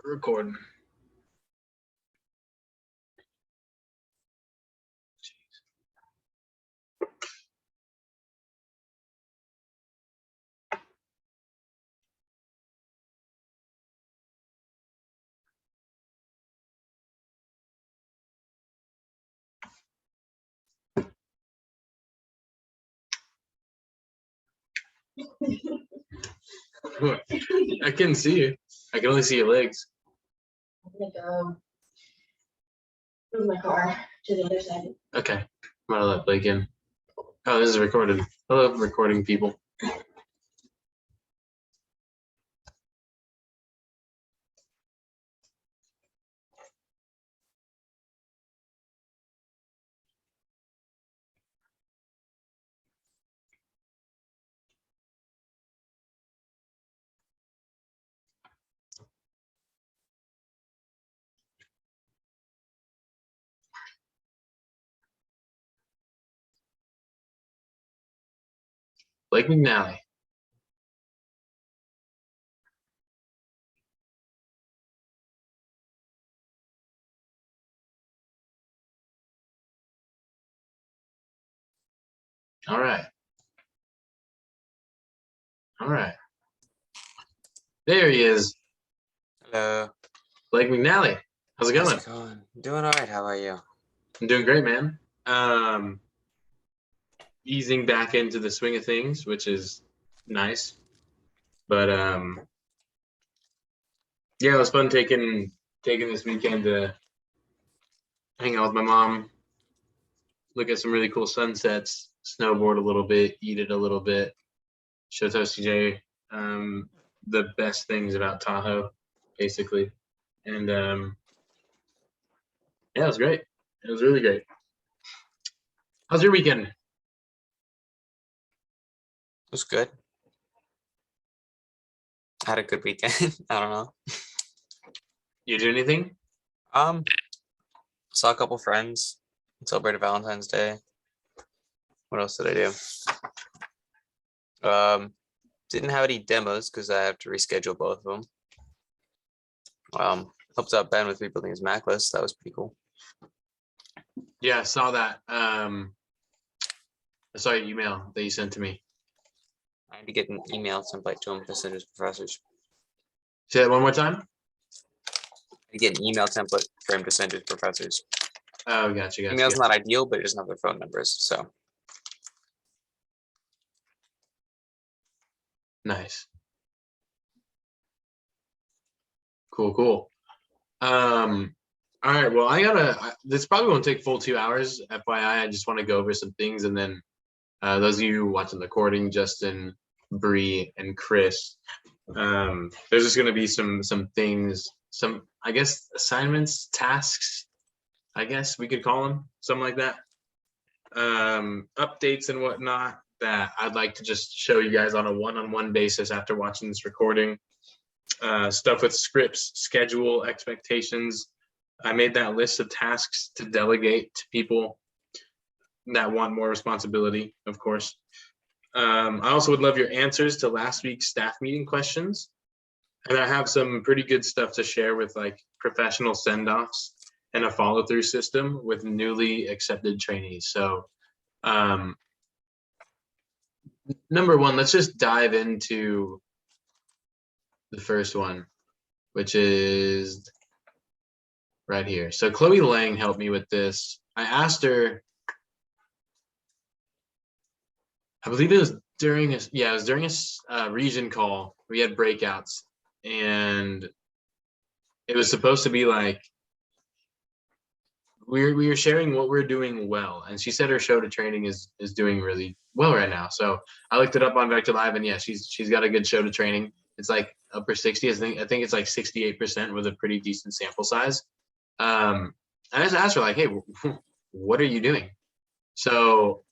Recording. I couldn't see you. I can only see your legs. I'm gonna go move my car to the other side. Okay. I'm gonna let Blake in. Oh, this is recorded. Hello, recording people. Blake McNally. All right. All right. There he is. Hello. Blake McNally. How's it going? How's it going? Doing all right. How are you? I'm doing great, man. Easing back into the swing of things, which is nice. But yeah, it was fun taking this weekend to hang out with my mom, look at some really cool sunsets, snowboard a little bit, eat it a little bit, show Toasty J the best things about Tahoe, basically. And yeah, it was great. It was really great. How's your weekend? It was good. Had a good weekend. I don't know. You do anything? Saw a couple friends. Celebrated Valentine's Day. What else did I do? Didn't have any demos because I have to reschedule both of them. Helped out Ben with rebuilding his Mac list. That was pretty cool. Yeah, I saw that. I saw your email that you sent to me. I had to get an email template to him to send his professors. Say that one more time. I get an email template for him to send his professors. Oh, gotcha. Email's not ideal, but it doesn't have their phone numbers, so. Nice. Cool. All right. Well, this probably won't take full 2 hours. FYI, I just want to go over some things, and then those of you watching the recording, Justin, Bree, and Chris, there's just going to be some things, some, I guess, assignments, tasks, I guess we could call them, something like that. Updates and whatnot that I'd like to just show you guys on a one-on-one basis after watching this recording. Stuff with scripts, schedule, expectations. I made that list of tasks to delegate to people that want more responsibility, of course. I also would love your answers to last week's staff meeting questions. And I have some pretty good stuff to share with like professional send-offs and a follow-through system with newly accepted trainees. So number one, let's just dive into the first one, which is right here. So Chloe Lang helped me with this. I asked her, I believe it was during a region call. We had breakouts, and it was supposed to be like we were sharing what we're doing well, and she said her show to training is doing really well right now. So I looked it up on Vector Live, and yeah, she's got a good show to training. It's like upper 60s. I think it's like 68% with a pretty decent sample size. I just asked her like, hey, what are you doing? So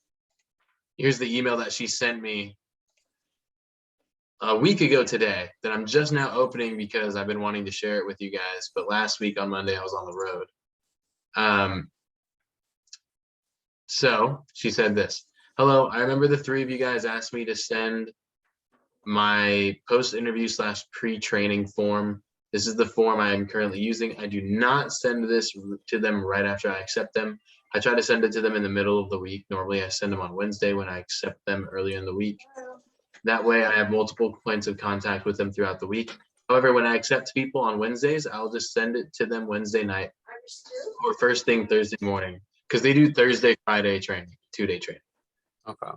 here's the email that she sent me a week ago today that I'm just now opening because I've been wanting to share it with you guys. But last week on Monday, I was on the road. So she said this. Hello, I remember the three of you guys asked me to send my post-interview / pre-training form This is the form I am currently using. I do not send this to them right after I accept them. I try to send it to them in the middle of the week. Normally I send them on Wednesday when I accept them earlier in the week. That way I have multiple points of contact with them throughout the week. However, when I accept people on Wednesdays, I'll just send it to them Wednesday night or first thing Thursday morning, because they do Thursday, Friday training, 2-day training. Okay.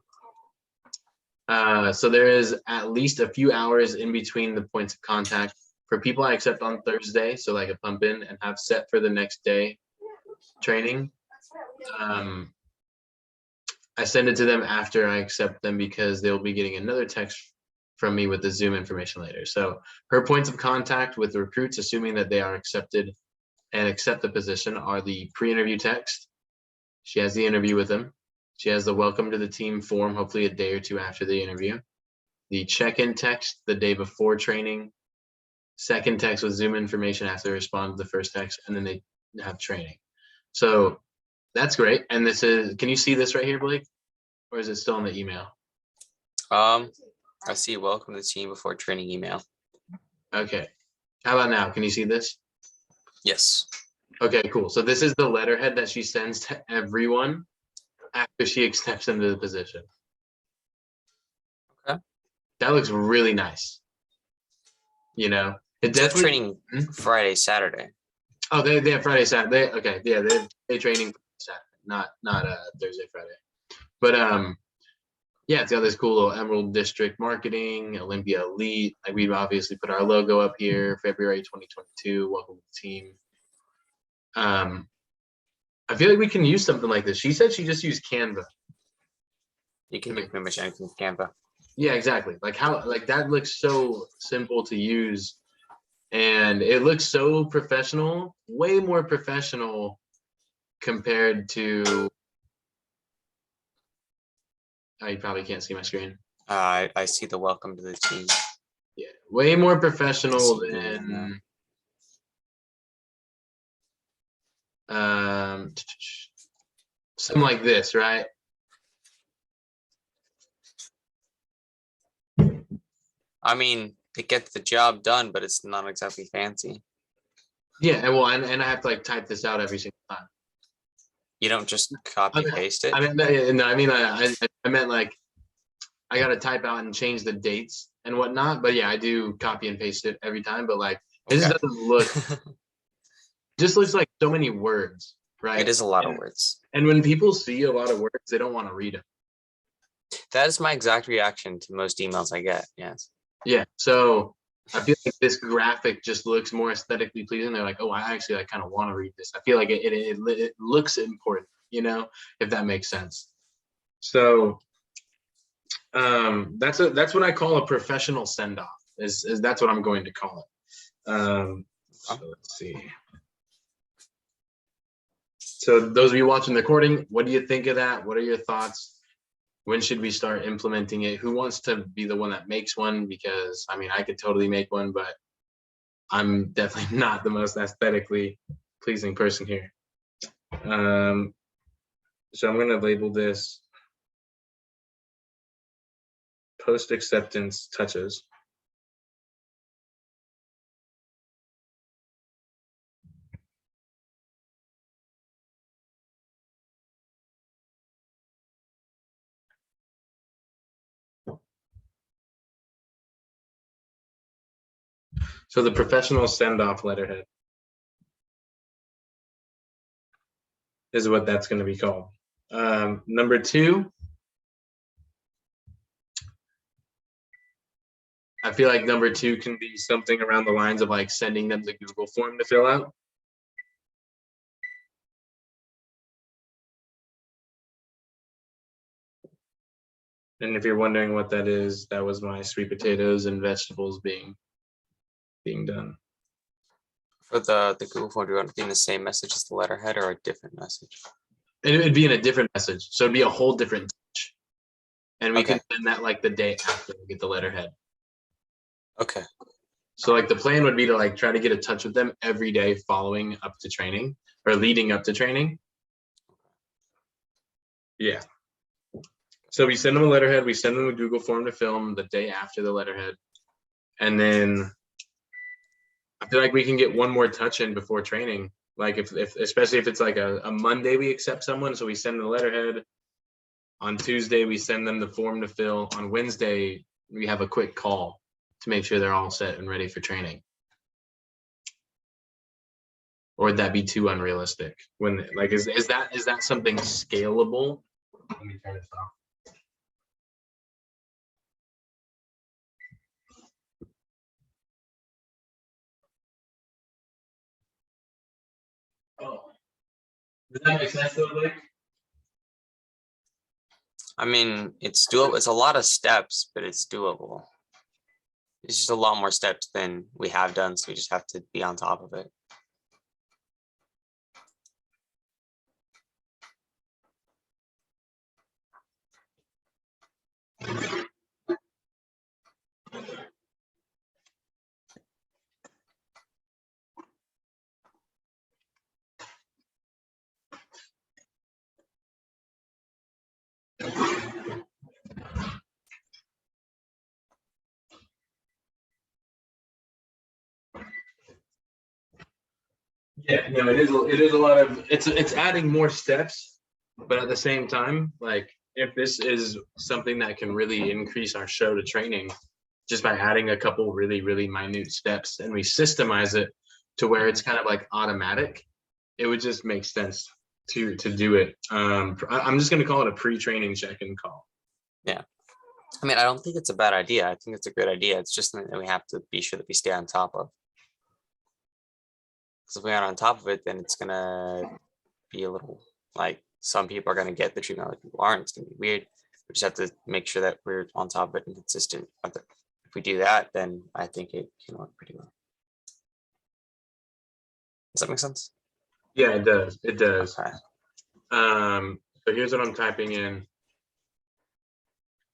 So there is at least a few hours in between the points of contact for people I accept on Thursday. So like a pump in and have set for the next day training. I send it to them after I accept them because they'll be getting another text from me with the Zoom information later. So her points of contact with the recruits, assuming that they are accepted and accept the position, are the pre-interview text. She has the interview with them. She has the welcome to the team form, hopefully a day or two after the interview. The check-in text the day before training. Second text with Zoom information after they respond to the first text, and then they have training. So that's great. And this is, can you see this right here, Blake? Or is it still in the email? I see welcome to the team before training email. Okay. How about now? Can you see this? Yes. Okay, cool. So this is the letterhead that she sends to everyone after she accepts into the position. Okay. That looks really nice. You know, it They're definitely training Friday, Saturday. Oh, they have Friday, Saturday. Okay, yeah, they training Saturday, not Thursday, Friday. But yeah, it's got this cool little Emerald District marketing, Olympia Elite. Like we've obviously put our logo up here, February 2022. Welcome to the team. I feel like we can use something like this. She said she just used Canva. You can do pretty much anything with Canva. Yeah, exactly. Like that looks so simple to use, and it looks so professional, way more professional compared to. Oh, you probably can't see my screen. I see the welcome to the team. Yeah, way more professional than something like this, right? I mean, it gets the job done, but it's not exactly fancy. Yeah, and well, and I have to like type this out every single time. You don't just copy paste it. I mean, no, I mean, I meant like I got to type out and change the dates and whatnot. But yeah, I do copy and paste it every time. But like, it just doesn't look. Just looks like so many words, right? It is a lot of words. And when people see a lot of words, they don't want to read them. That is my exact reaction to most emails I get. Yes. Yeah. So I feel like this graphic just looks more aesthetically pleasing. They're like, oh, I actually kind of want to read this. I feel like it looks important, you know, if that makes sense. So that's what I call a professional send off. Is that's what I'm going to call it. So let's see. So those of you watching the recording, what do you think of that? What are your thoughts? When should we start implementing it? Who wants to be the one that makes one? Because I mean, I could totally make one, but I'm definitely not the most aesthetically pleasing person here. So I'm going to label this post acceptance touches. So the professional send-off letterhead is what that's going to be called. Number 2, I feel like number 2 can be something around the lines of like sending them the Google form to fill out. And if you're wondering what that is, that was my sweet potatoes and vegetables being done. For the Google form, do you want it to be in the same message as the letterhead or a different message? It would be in a different message. So it'd be a whole different touch. And we can send that like the day after we get the letterhead. Okay. So like the plan would be to like try to get in touch with them every day following up to training or leading up to training. Yeah. So we send them a letterhead, we send them a Google form to film the day after the letterhead. And then I feel like we can get one more touch in before training. Like if especially if it's like a Monday we accept someone, so we send the letterhead. On Tuesday we send them the form to fill. On Wednesday we have a quick call to make sure they're all set and ready for training. Or would that be too unrealistic? When like is that something scalable? Let me turn this off. Oh, does that make sense though, Blake? I mean, it's doable. It's a lot of steps, but it's doable. It's just a lot more steps than we have done, so we just have to be on top of it. Yeah, no, it is a lot of it's adding more steps, but at the same time, like if this is something that can really increase our show to training just by adding a couple really, really minute steps and we systemize it to where it's kind of like automatic, it would just make sense to do it. I'm just gonna call it a pre-training check-in call. Yeah. I mean, I don't think it's a bad idea. I think it's a good idea. It's just something that we have to be sure that we stay on top of. Because if we aren't on top of it, then it's gonna be a little like some people are gonna get the treatment, other people aren't. It's gonna be weird. We just have to make sure that we're on top of it and consistent. If we do that, then I think it can work pretty well. Does that make sense? Yeah, it does. It does. Okay. So here's what I'm typing in.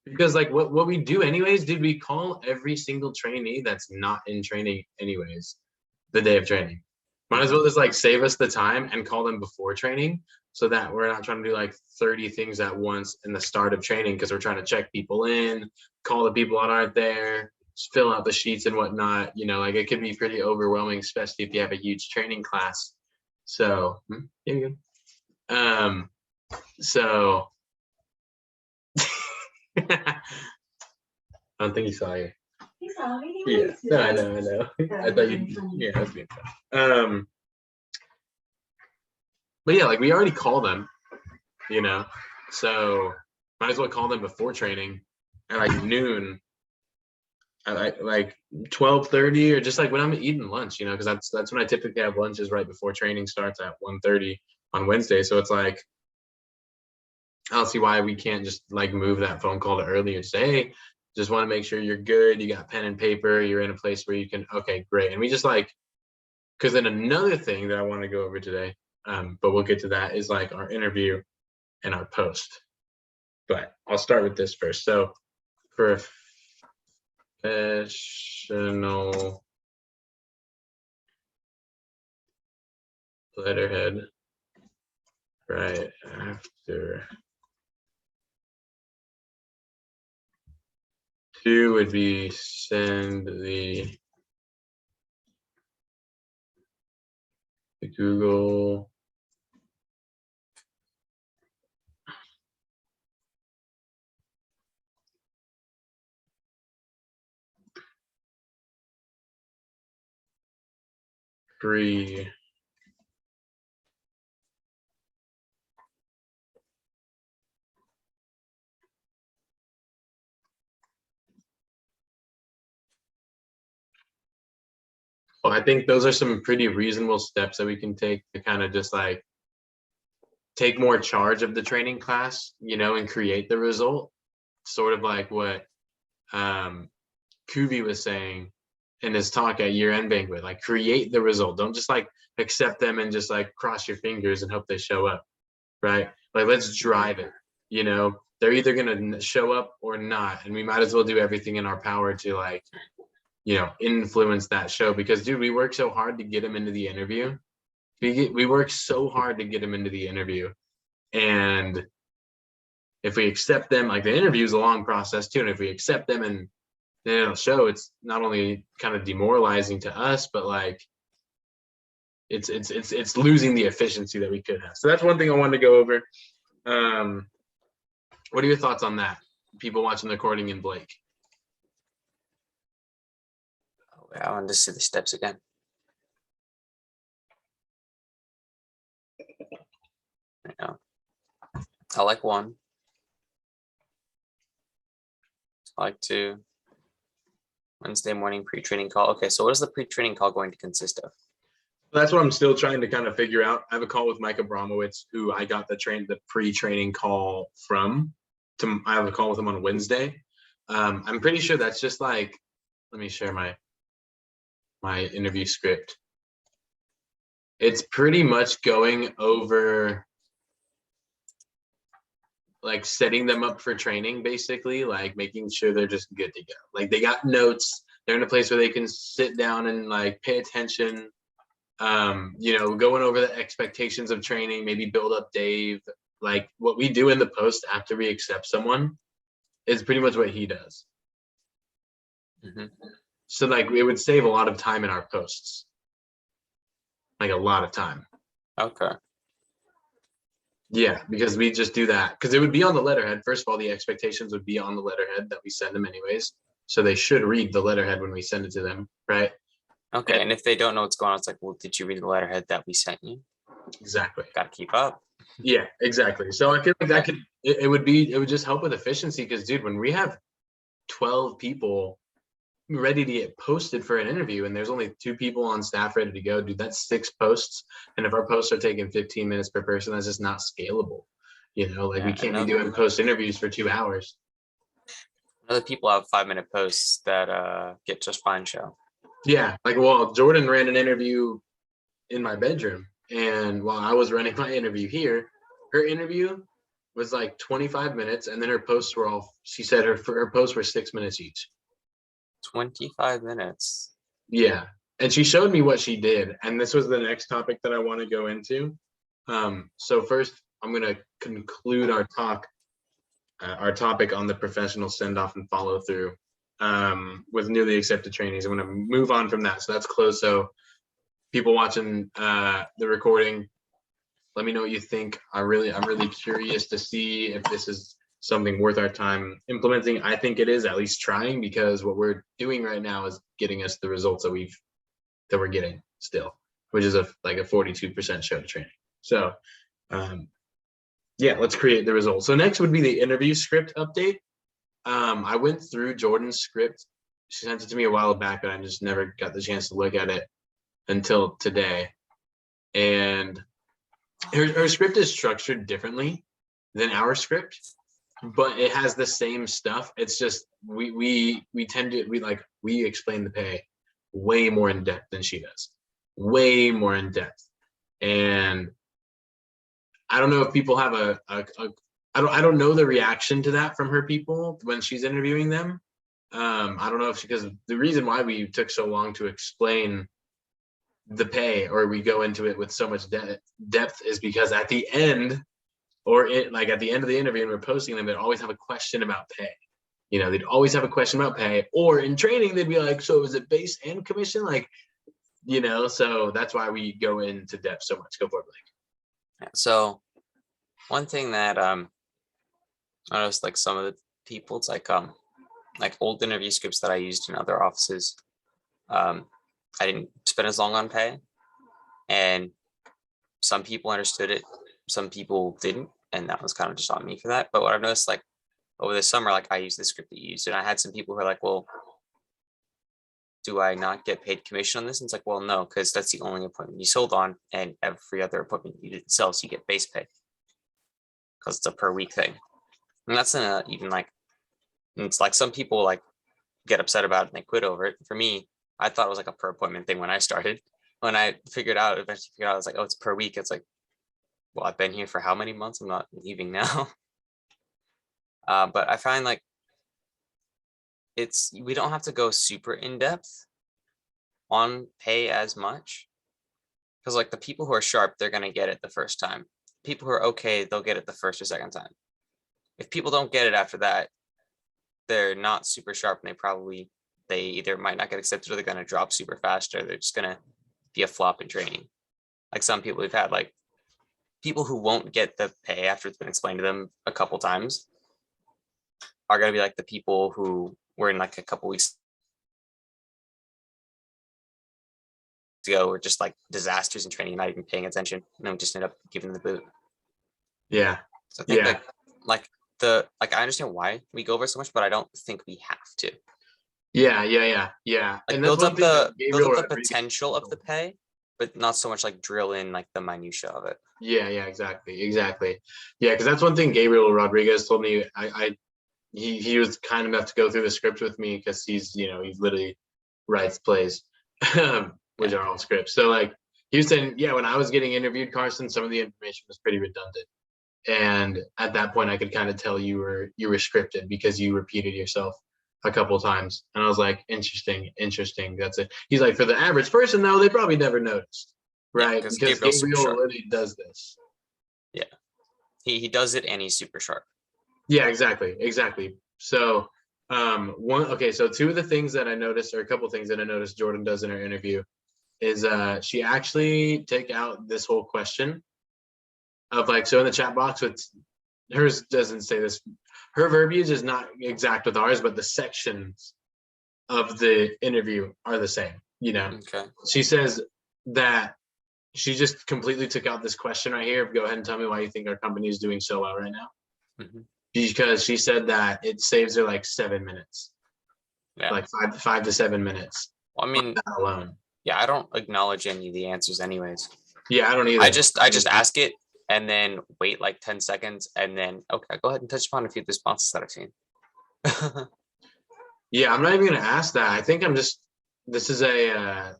Because like what we do anyways, did we call every single trainee that's not in training anyways the day of training? Might as well just like save us the time and call them before training so that we're not trying to do like 30 things at once in the start of training because we're trying to check people in, call the people that aren't there, fill out the sheets and whatnot. You know, like it can be pretty overwhelming, especially if you have a huge training class. So here you go. So I don't think he saw you. He saw me. Yeah, no, I know. I thought you. Yeah, that's being fun. But yeah, like we already call them, you know, so might as well call them before training at like noon, at like 12:30, or just like when I'm eating lunch, you know, because that's when I typically have lunch is right before training starts at 1:30 on Wednesday. So it's like I don't see why we can't just like move that phone call to earlier. Say, hey, just want to make sure you're good. You got pen and paper. You're in a place where you can. Okay, great. And we just like, because then another thing that I want to go over today, but we'll get to that, is like our interview and our post. But I'll start with this first. So professional letterhead right after 2 would be send the Google free well, I think those are some pretty reasonable steps that we can take to kind of just like take more charge of the training class, you know, and create the result. Sort of like what Kuvi was saying in his talk at year-end banquet, like create the result. Don't just like accept them and just like cross your fingers and hope they show up, right? Like let's drive it, you know, they're either going to show up or not. And we might as well do everything in our power to like, you know, influence that show because dude, we work so hard to get him into the interview. We work so hard to get him into the interview. And if we accept them, like the interview is a long process too. And if we accept them and then it'll show it's not only kind of demoralizing to us, but like it's losing the efficiency that we could have. So that's one thing I wanted to go over. What are your thoughts on that? People watching the recording in Blake. Oh, I want to see the steps again. Yeah. I like 1. I like 2. Wednesday morning pre-training call. Okay, so what is the pre-training call going to consist of? That's what I'm still trying to kind of figure out. I have a call with Mike Abramowitz, who I got the pre-training call from. I have a call with him on Wednesday. I'm pretty sure that's just like, let me share my interview script. It's pretty much going over like setting them up for training, basically, like making sure they're just good to go. Like they got notes, they're in a place where they can sit down and like pay attention. Going over the expectations of training, maybe build up Dave. Like what we do in the post after we accept someone is pretty much what he does. Mm-hmm. So like it would save a lot of time in our posts. Like a lot of time. Okay. Yeah, because we just do that. Because it would be on the letterhead. First of all, the expectations would be on the letterhead that we send them anyways. So they should read the letterhead when we send it to them, right? Okay, and if they don't know what's going on, it's like, well, did you read the letterhead that we sent you? Exactly. Got to keep up. Yeah, exactly. So I feel like that it would just help with efficiency because, dude, when we have 12 people ready to get posted for an interview and there's only 2 people on staff ready to go, dude, that's 6 posts. And if our posts are taking 15 minutes per person, that's just not scalable. We can't be doing post interviews for 2 hours. Other people have 5-minute posts that get just fine show. Yeah, Jordan ran an interview in my bedroom, and while I was running my interview here, her interview was like 25 minutes, and then her posts were she said her posts were 6 minutes each. 25 minutes. Yeah, and she showed me what she did, and this was the next topic that I want to go into. So first, I'm going to conclude our topic on the professional send-off and follow-through with newly accepted trainees. I'm going to move on from that. So that's closed. So people watching the recording, let me know what you think. I'm really curious to see if this is something worth our time implementing. I think it is, at least trying, because what we're doing right now is getting us the results that we're getting still, which is a 42% show to training. So let's create the results. So next would be the interview script update. I went through Jordan's script. She sent it to me a while back, but I just never got the chance to look at it until today. And her script is structured differently than our script, but it has the same stuff. It's just we explain the pay way more in depth than she does. Way more in depth. And I don't know if people have I don't know the reaction to that from her people when she's interviewing them. I don't know because the reason why we took so long to explain the pay, or we go into it with so much depth, is because at the end, at the end of the interview, and we're posting them, they'd always have a question about pay. They'd always have a question about pay, or in training, they'd be like, so is it base and commission? So that's why we go into depth so much. Go for it, Blake. So one thing that I noticed, like some of the people, it's like old interview scripts that I used in other offices. I didn't spend as long on pay, and some people understood it, some people didn't, and that was kind of just on me for that. But what I've noticed, like over the summer, like I used the script that you used, and I had some people who are like, well, do I not get paid commission on this? And it's like, well, no, because that's the only appointment you sold on, and every other appointment you didn't sell, so you get base pay because it's a per week thing. And that's it's like some people like get upset about it and they quit over it. For me, I thought it was like a per appointment thing when I started. When I eventually figured out, I was like, oh, it's per week. It's like, well, I've been here for how many months? I'm not leaving now. But I find like we don't have to go super in depth on pay as much, because like the people who are sharp, they're going to get it the first time. People who are okay, they'll get it the first or second time. If people don't get it after that, they're not super sharp and they either might not get accepted or they're gonna drop super fast or they're just gonna be a flop in training. Like some people we've had, like people who won't get the pay after it's been explained to them a couple times are gonna be like the people who were in like a couple weeks ago were just like disasters in training, not even paying attention, and then just end up giving the boot. Yeah. So I think Yeah. like I understand why we go over so much, but I don't think we have to. Yeah. Like And that's build one up thing that the Gabriel Rodriguez potential of the pay, but not so much like drill in like the minutia of it. Yeah, exactly. Yeah, because that's one thing Gabriel Rodriguez told me. He was kind enough to go through the script with me because he's literally writes plays, which are all scripts. So like he was saying, yeah, when I was getting interviewed, Carson, some of the information was pretty redundant, and at that point, I could kind of tell you were scripted because you repeated yourself a couple times, and I was like, interesting. That's it. He's like, for the average person though, they probably never noticed, right? 'cause Because Gabriel's super Gabriel sharp. really does this. Yeah, he does it and he's super sharp. Yeah, exactly. So so two of the things that I noticed, or a couple things that I noticed Jordan does in her interview is she actually take out this whole question of like, so in the chat box, with hers doesn't say this, her verbiage is not exact with ours, but the sections of the interview are the same. Okay. She says that she just completely took out this question right here. Go ahead and tell me why you think our company is doing so well right now. Mhm. Because she said that it saves her like 7 minutes, Yeah. like 5 to 7 minutes Well, I mean, that alone. yeah, I don't acknowledge any of the answers anyways. Yeah, I don't either. I just ask it and then wait like 10 seconds and then, okay, go ahead and touch upon a few of the responses that I've seen. Yeah, I'm not even gonna ask that. I think this is I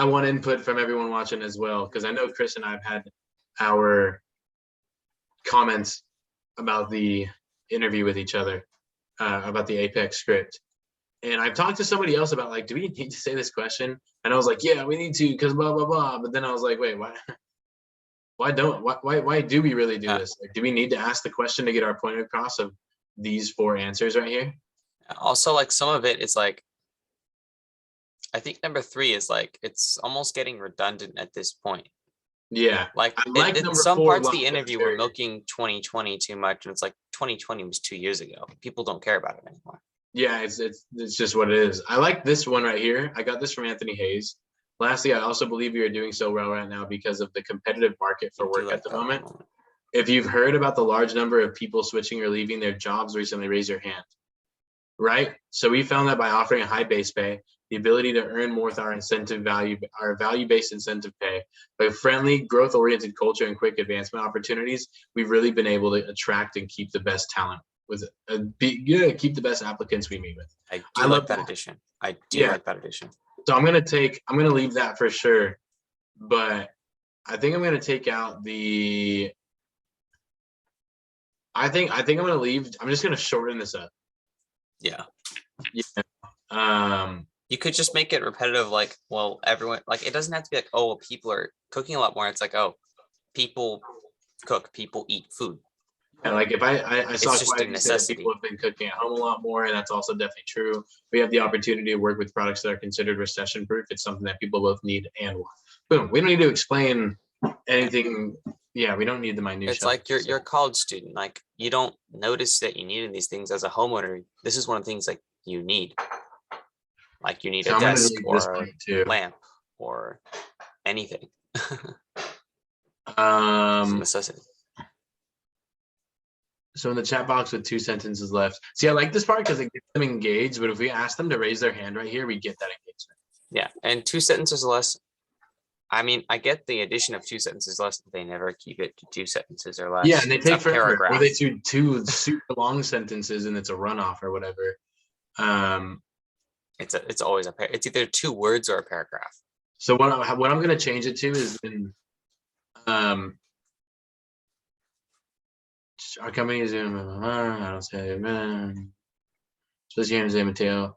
want input from everyone watching as well, because I know Chris and I have had our comments about the interview with each other, about the Apex script. And I've talked to somebody else about like, do we need to say this question? And I was like, yeah, we need to, because blah blah blah. But then I was like, wait, why do we really do this? Like, do we need to ask the question to get our point across of these 4 answers right here? Also, like some of it is like, I think number 3 is like, it's almost getting redundant at this point. Yeah. Like, in some parts of the interview, we're milking 2020 too much. And it's like 2020 was 2 years ago. People don't care about it anymore. Yeah, it's just what it is. I like this one right here. I got this from Anthony Hayes. Lastly, I also believe you are doing so well right now because of the competitive market for work at the moment. If you've heard about the large number of people switching or leaving their jobs recently, raise your hand. Right? So we found that by offering a high base pay, the ability to earn more with our value-based incentive pay, by friendly, growth-oriented culture and quick advancement opportunities, we've really been able to attract and keep the best talent keep the best applicants we meet with. I like that addition. I do like that addition. So I'm gonna leave that for sure, but I think I'm gonna take out the. I think I'm gonna leave. I'm just gonna shorten this up. Yeah. Yeah. You could just make it repetitive, like, well, everyone, like, it doesn't have to be like, oh, people are cooking a lot more. It's like, oh, people cook, people eat food. And like if I saw just a necessity. People have been cooking at home a lot more, and that's also definitely true. We have the opportunity to work with products that are considered recession proof. It's something that people both need and want. Boom. We don't need to explain anything. Yeah, we don't need the minutiae. It's like you're a college student. Like you don't notice that you need these things as a homeowner. This is one of the things like you need. Like you need a desk or a lamp or anything. It's a necessity. So in the chat box with 2 sentences left. See, I like this part because it gets them engaged, but if we ask them to raise their hand right here, we get that engagement. Yeah, and 2 sentences less. I mean, I get the addition of 2 sentences less, but they never keep it to 2 sentences or less. Yeah, and they take forever. Paragraph. Or they do 2 super long sentences and it's a runoff or whatever. It's always it's either 2 words or a paragraph. So what I'm gonna change it to is in our company is doing I don't say Mateo.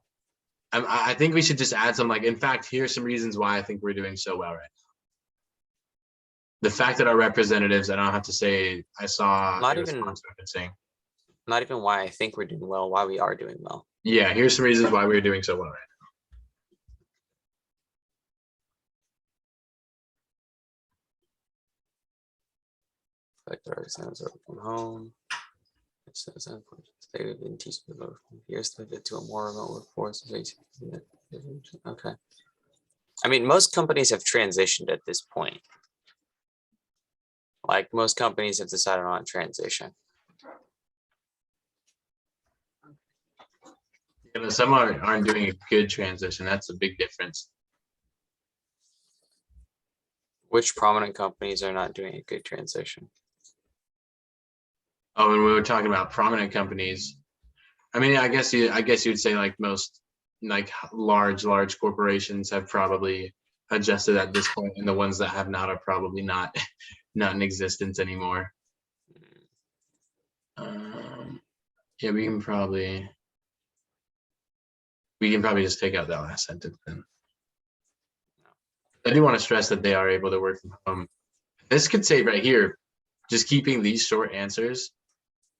I think we should just add some like, in fact, here's some reasons why I think we're doing so well right now. The fact that our representatives, I don't have to say, I saw not even saying. Not even why I think we're doing well, why we are doing well. Yeah, here's some reasons why we're doing so well right Like the exams are from home. They didn't teach remote. Here's the pivot to a more remote workforce. Okay. I mean, most companies have transitioned at this point. Like most companies have decided on transition. now. Some aren't doing a good transition. That's a big difference. Which prominent companies are not doing a good transition? Oh, and we were talking about prominent companies. I mean, I guess you'd say like most like large corporations have probably adjusted at this point, and the ones that have not are probably not in existence anymore. Yeah, we can probably just take out that last sentence then. I do want to stress that they are able to work from home. This could say right here, just keeping these short answers.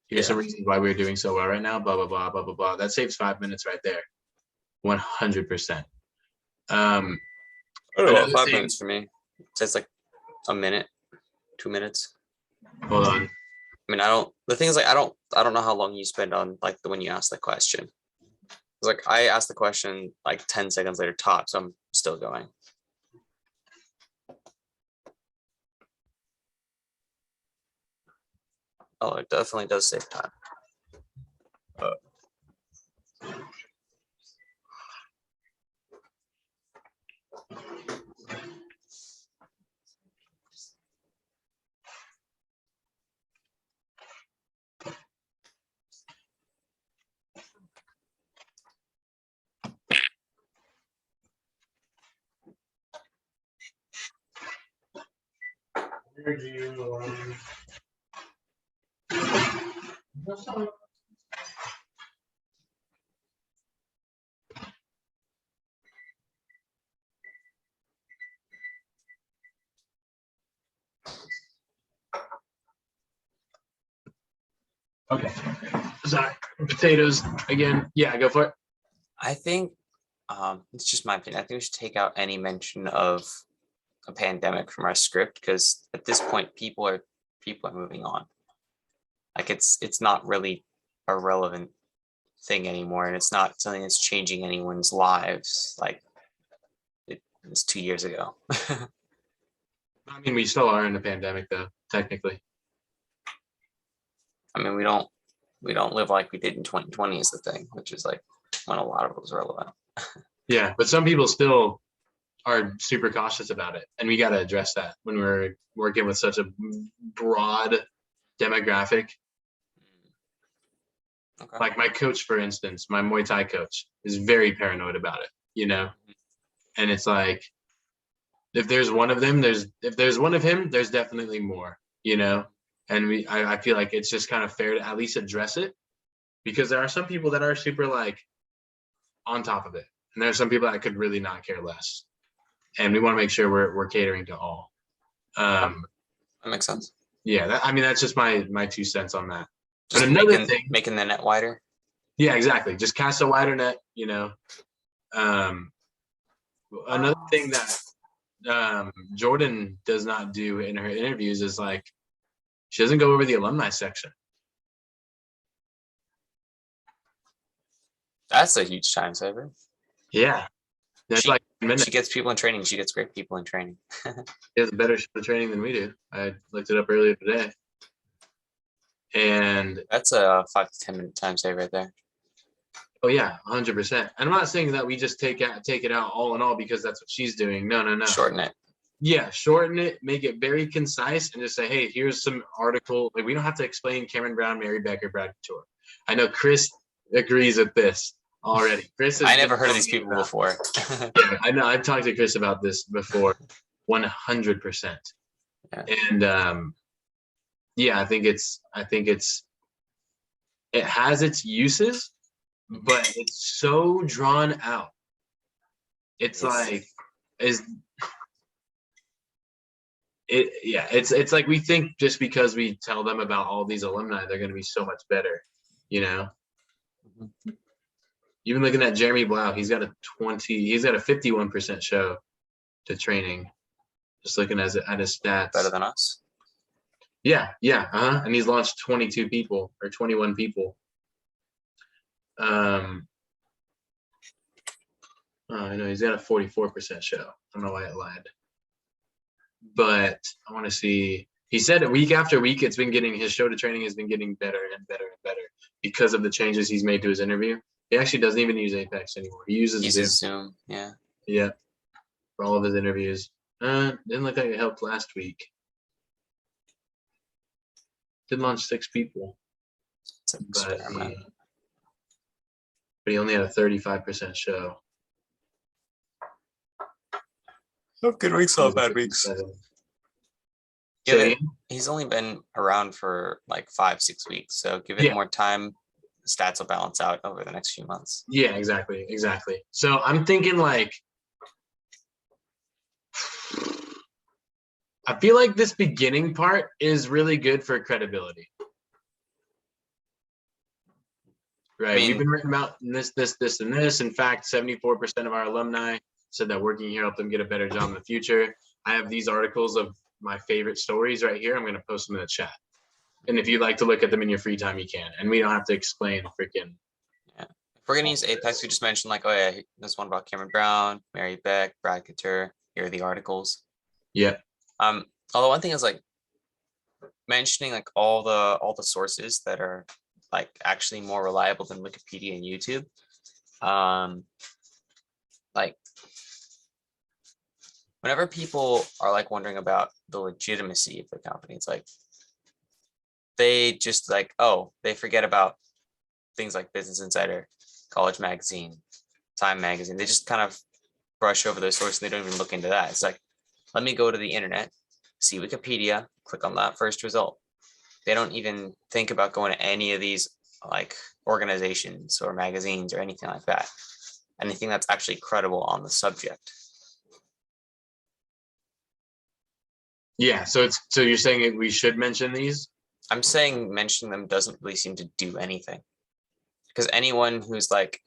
Here's some reasons why we're doing so well right now. Blah blah blah blah blah blah. That saves 5 minutes right there. 100%. I don't know, Another 5 thing- minutes for me. It says like a minute, 2 minutes. Hold on. I mean, the thing is like, I don't know how long you spend on like when you ask the question. It's like I asked the question like 10 seconds later tops, so I'm still going. Oh, it definitely does save time. Okay. Sorry. Potatoes again. Yeah, go for it. I think it's just my opinion. I think we should take out any mention of a pandemic from our script because at this point people are moving on. Like it's not really a relevant thing anymore, and it's not something that's changing anyone's lives like it was 2 years ago. I mean, we still are in a pandemic though, technically. I mean, we don't live like we did in 2020 is the thing, which is like when a lot of it was relevant. Yeah, but some people still are super cautious about it, and we got to address that when we're working with such a broad demographic. Okay. Like my coach, for instance, my Muay Thai coach is very paranoid about it, you know? And it's like, if there's one of them, if there's one of him, there's definitely more, you know? And I feel like it's just kind of fair to at least address it, because there are some people that are super like on top of it. And there are some people that could really not care less. And we want to make sure we're catering to all. That makes sense. Yeah, I mean, that's just my 2 cents on that. Just But another making, thing, making the net wider. yeah, exactly. Just cast a wider net, you know. Another thing that Jordan does not do in her interviews is like, she doesn't go over the alumni section. That's a huge time saver. Yeah. That's She- like a minute. She gets people in training. She gets great people in training. She has a better show of training than we do. I looked it up earlier today. And That's a 5 to 10 minute time save right there. oh yeah, 100%. And I'm not saying that we just take it out all in all because that's what she's doing. No. Shorten it. Yeah, shorten it, make it very concise, and just say, hey, here's some article. Like, we don't have to explain Cameron Brown, Mary Becker, Brad Couture. I know Chris agrees with this already. Chris has I never been heard of these talking people about- before. Yeah, I know. I've talked to Chris about this before, 100%. Yeah. And yeah, I think it has its uses, but it's so drawn out. It's like it's like we think just because we tell them about all these alumni, they're going to be so much better. you know. Mhm. Even looking at Jeremy Blau, he's got a 51% show to training. Just looking at his stats. Better than us. Yeah, and he's launched 22 people or 21 people. Oh, I know he's got a 44% show. I don't know why I lied. But I want to see. He said week after week, his show to training has been getting better and better and better because of the changes he's made to his interview. He actually doesn't even use Apex anymore. He uses Zoom. Yeah. Yeah, for all of his interviews. Didn't look like it helped last week. Did launch 6 people, It's an but experiment. he only had a 35% show. Some good weeks, some bad weeks. Yeah, Yeah, he's only been around for like 5-6 weeks, so give it Yeah. more time. The stats will balance out over the next few months. yeah, exactly. So I'm thinking like, I feel like this beginning part is really good for credibility. Right. We've been written about this, and this. In fact, 74% of our alumni said that working here helped them get a better job in the future. I have these articles of my favorite stories right here. I'm going to post them in the chat. And if you'd like to look at them in your free time, you can. And we don't have to explain freaking. Yeah. If we're going to use Apex, we just mentioned like, oh yeah, there's one about Cameron Brown, Mary Beck, Brad Couture. Here are the articles. Yeah. Although one thing is like mentioning like all the sources that are like actually more reliable than Wikipedia and YouTube. Like whenever people are like wondering about the legitimacy of the company, it's like they just like, oh, they forget about things like Business Insider, College Magazine, Time Magazine. They just kind of brush over those sources. They don't even look into that. It's like, let me go to the internet, see Wikipedia, click on that first result. They don't even think about going to any of these like organizations or magazines or anything like that. Anything that's actually credible on the subject. Yeah. So you're saying we should mention these? I'm saying mentioning them doesn't really seem to do anything, because anyone who's like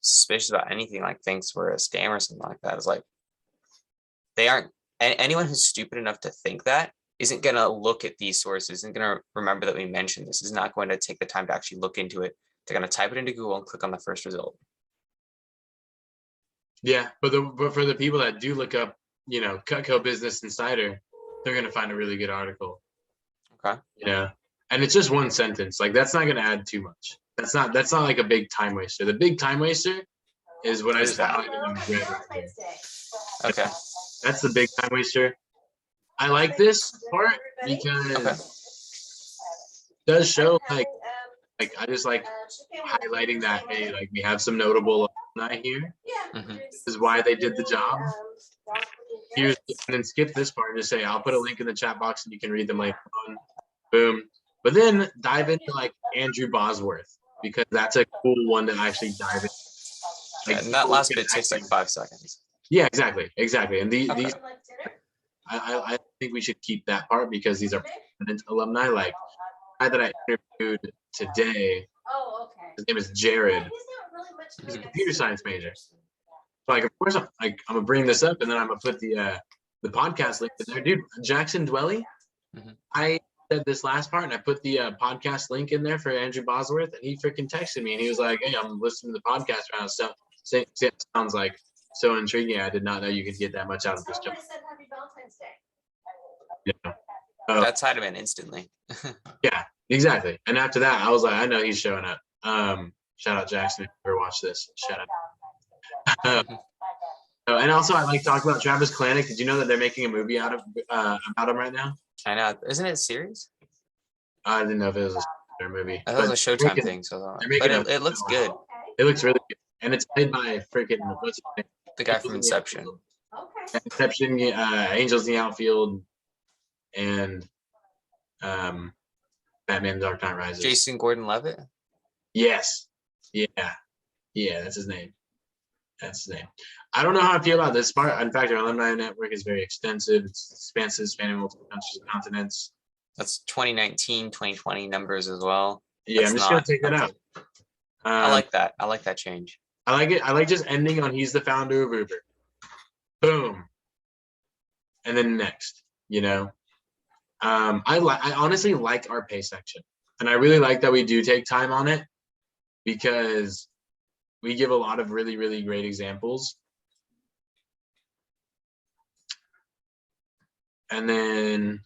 suspicious about anything like thinks we're a scam or something like that is like, they aren't. Anyone who's stupid enough to think that isn't going to look at these sources, isn't going to remember that we mentioned this, is not going to take the time to actually look into it. They're going to type it into Google and click on the first result. Yeah, but for the people that do look up, Cutco Business Insider, they're going to find a really good article. Okay. Yeah, and it's just one sentence. Like that's not going to add too much. That's not like a big time waster. The big time waster is what I just highlighted in red right there. Okay. That's the big time waster. I like this part because it does show like I just like highlighting that, hey, like we have some notable alumni here. Mhm. This is why they did the job. And then skip this part and just say, I'll put a link in the chat box and you can read them later on. Boom. But then dive into like Andrew Bosworth, because that's a cool one to actually dive in. Like, and that last bit takes like 5 seconds. Yeah, exactly. And these I think we should keep that part because these are permanent alumni. Like the guy that I interviewed today, his name is Jared. He's a computer science major. Like, of course, I'm gonna bring this up, and then I'm gonna put the podcast link in there, dude. Jackson Dwelly. Mhm. I said this last part, and I put the podcast link in there for Andrew Bosworth, and he freaking texted me, and he was like, "Hey, I'm listening to the podcast right now. So sounds like so intriguing. I did not know you could get that much out of this job." Yeah. That tied him in instantly. Yeah, exactly. And after that, I was like, I know he's showing up. Shout out Jackson if you ever watch this. Shout out. And also, I like talking about Travis Kalanick. Did you know that they're making a movie about him right now? I know. Isn't it a series? I didn't know if it was a movie. I thought it was a Showtime thing. So, but it looks good. It looks really good, and it's played by freaking what's his name? The guy from Inception. Inception, Angels in the Outfield, and Batman: Dark Knight Rises. Jason Gordon-Levitt. Yes. Yeah. That's his name. I don't know how I feel about this part. In fact, our alumni network is very extensive. It's expansive, spanning multiple countries and continents. That's 2019, 2020 numbers as well. Yeah, That's I'm just gonna not- take that okay. out. I like that. I like that change. I like it. I like just ending on he's the founder of Uber. Boom. And then next, you know. I honestly like our pay section. And I really like that we do take time on it because we give a lot of really, really great examples. And then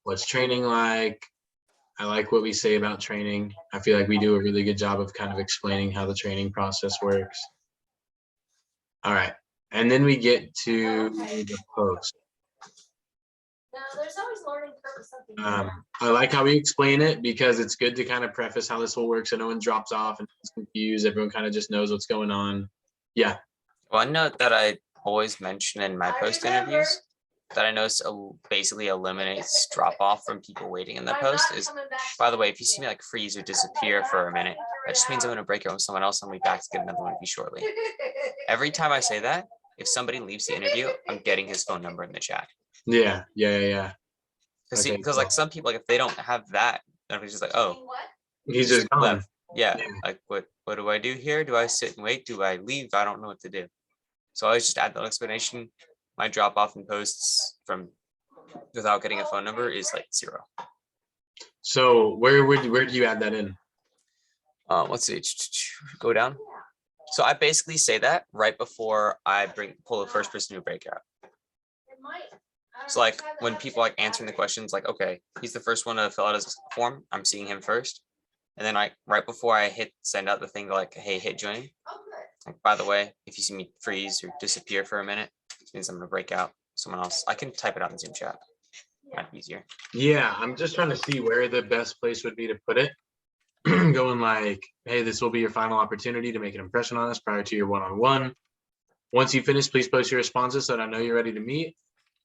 what's training like? I like what we say about training. I feel like we do a really good job of kind of explaining how the training process works. All right. And then we get to the post. No, there's always learning curve or something. I like how we explain it because it's good to kind of preface how this whole works so no one drops off and is confused. Everyone kind of just knows what's going on. Yeah. One note that I always mention in my post interviews that I notice basically eliminates drop off from people waiting in the post is, by the way, if you see me like freeze or disappear for a minute, that just means I'm going to break it with someone else and I'll be back to get another one of you shortly. Every time I say that, if somebody leaves the interview, I'm getting his phone number in the chat. Yeah. Because Okay, like some people, like if they don't have that, they're just like, oh, He's just gone. left. Yeah, Yeah. like what do I do here? Do I sit and wait? Do I leave? I don't know what to do. So I always just add that explanation. My drop off in posts from without getting a phone number is like 0. So where do you add that in? Let's see, go down. So I basically say that right before I pull the first person to break out. So like when people like answering the questions, like, okay, he's the first one to fill out his form. I'm seeing him first. And then right before I send out the thing like, hey, hit join. Like, by the way, if you see me freeze or disappear for a minute, it means I'm gonna break out someone else. I can type it out in Zoom chat. Might be easier. Yeah, I'm just trying to see where the best place would be to put it. Going like, hey, this will be your final opportunity to make an impression on us prior to your one-on-one. Once you finish, please post your responses so that I know you're ready to meet.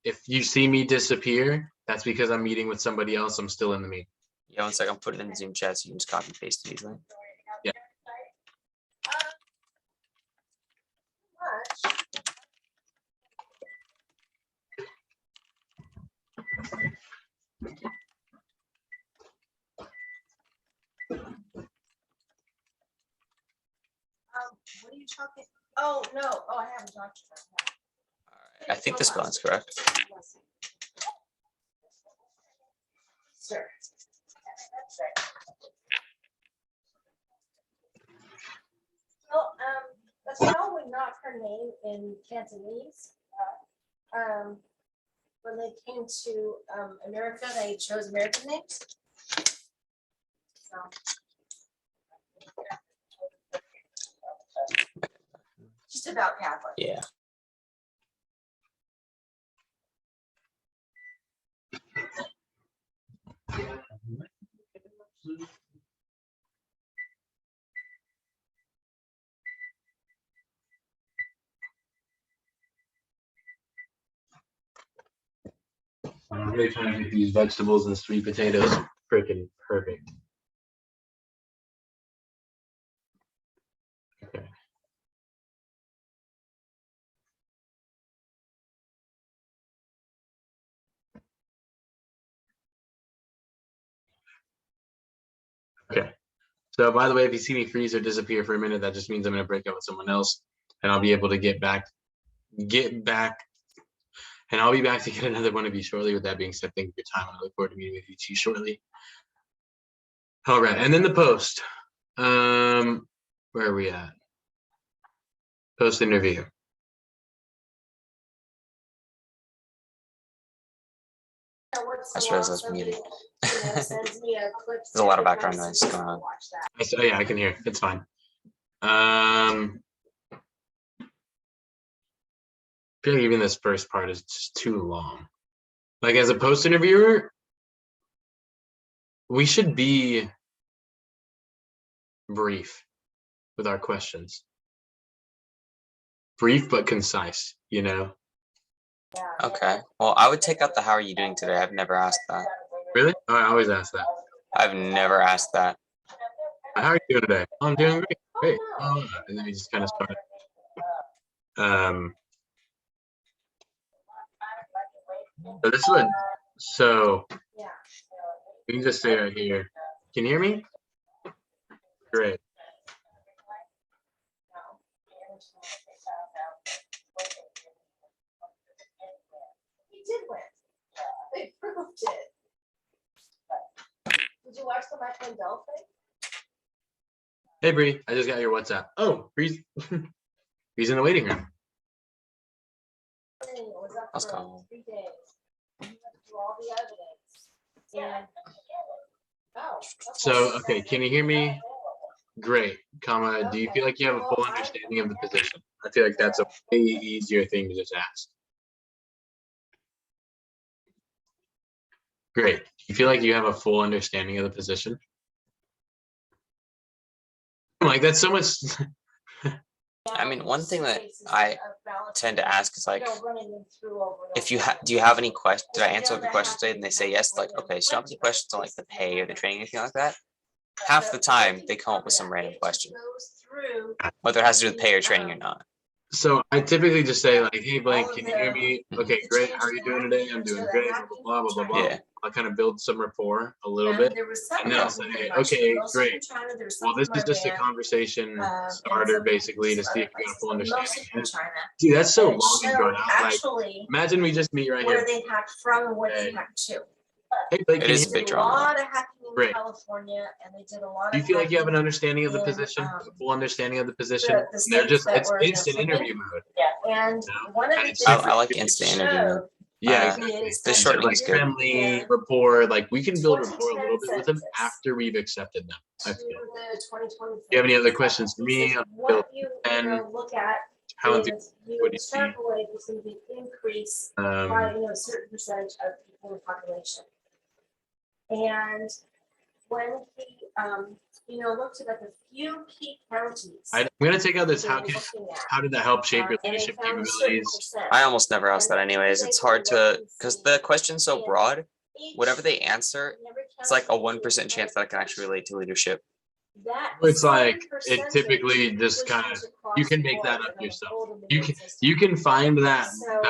If you see me disappear, that's because I'm meeting with somebody else. I'm still in the meeting. Yeah, one second, I'm putting it in Zoom chat so you can just copy paste it easily. Yeah. What are you talking? Oh, no. Oh, I haven't talked about that. All right, I think the spelling's correct. Sure. Well, that's probably not her name in Cantonese. When they came to America, they chose American names. So. Just about Catholic. Yeah. I'm really trying to get these vegetables and sweet potatoes freaking perfect. Okay. Okay. So by the way, if you see me freeze or disappear for a minute, that just means I'm going to break up with someone else and I'll be able to get back, and I'll be back to get another one of you shortly. With that being said, thank you for your time. I look forward to meeting with you too shortly. All right. And then the post. Where are we at? Post interview. I suppose that's muted. There's a lot of background noise going on. Yeah, I can hear. It's fine. I feel like even this first part is just too long. Like as a post interviewer, we should be brief with our questions. Brief but concise, you know? Okay. Well, I would take out the how are you doing today? I've never asked that. Really? Oh, I always ask that. I've never asked that. How are you doing today? Oh, I'm doing great. Great. Oh, and then we just kind of start. So this is what So Yeah. we can just stay right here. Can you hear me? Great. He did win. They proved it. Did you watch the Mike Lindell thing? Hey Bree, I just got your WhatsApp. Oh, Bree's Bree's in the waiting room. It was up That's for cool. 3 days. He went through all the evidence. And, oh. So okay, can you hear me? Great, comma, do you feel like you have a full understanding of the position? I feel like that's a way easier thing to just ask. Great. Do you feel like you have a full understanding of the position? Like that's so much. I mean, one thing that I tend to ask is like, if you do you have any questions? Did I answer the questions today? And they say yes. Like, okay, so you don't have any questions on like the pay or the training, anything like that. Half the time they come up with some random question, whether it has to do with pay or training or not. So I typically just say like, hey Blake, can you hear me? Okay, great. How are you doing today? I'm doing great. Blah blah blah blah. Yeah. I kind of build some rapport a little bit, and then I'll say, okay, great. Well, this is just a conversation starter, basically, to see if you got a full understanding. And, dude, that's so long and drawn out. Like, imagine we just meet right Where here. they hacked from and where they Hey. hacked to. Hey Blake, It can is you, a big Did a drama. lot of hacking in Great. California, and they did a lot of. do you feel like you have an hacking understanding of the in, position, a um, full understanding of the position? the And they're states just, that it's were in instant the interview mode. And No. one of And the it's things. super I like that instant it interview. showed Yeah, Uh, exactly. is the that shortening like is good. friendly Yeah. rapport, like we can build rapport a 14 little bit with them sentences. after we've accepted them. I To feel. the 2020. Do you have any other questions for me? What you And look at how is you would you see? extrapolate this in the increase by a certain percentage of people in the population. And when he looked at like a few key counties. I'm gonna take out this. they How were can looking at, how did that help shape your and they leadership found a certain capabilities? percent. I almost never ask that anyways. It's hard to, because the question's so broad, Each- whatever they answer, in every it's like a county, 1% chance that I can actually relate to leadership. that It's like same it percentage typically just was kind of used across you can the make that board up in yourself. the whole You immune can system. you can find that So,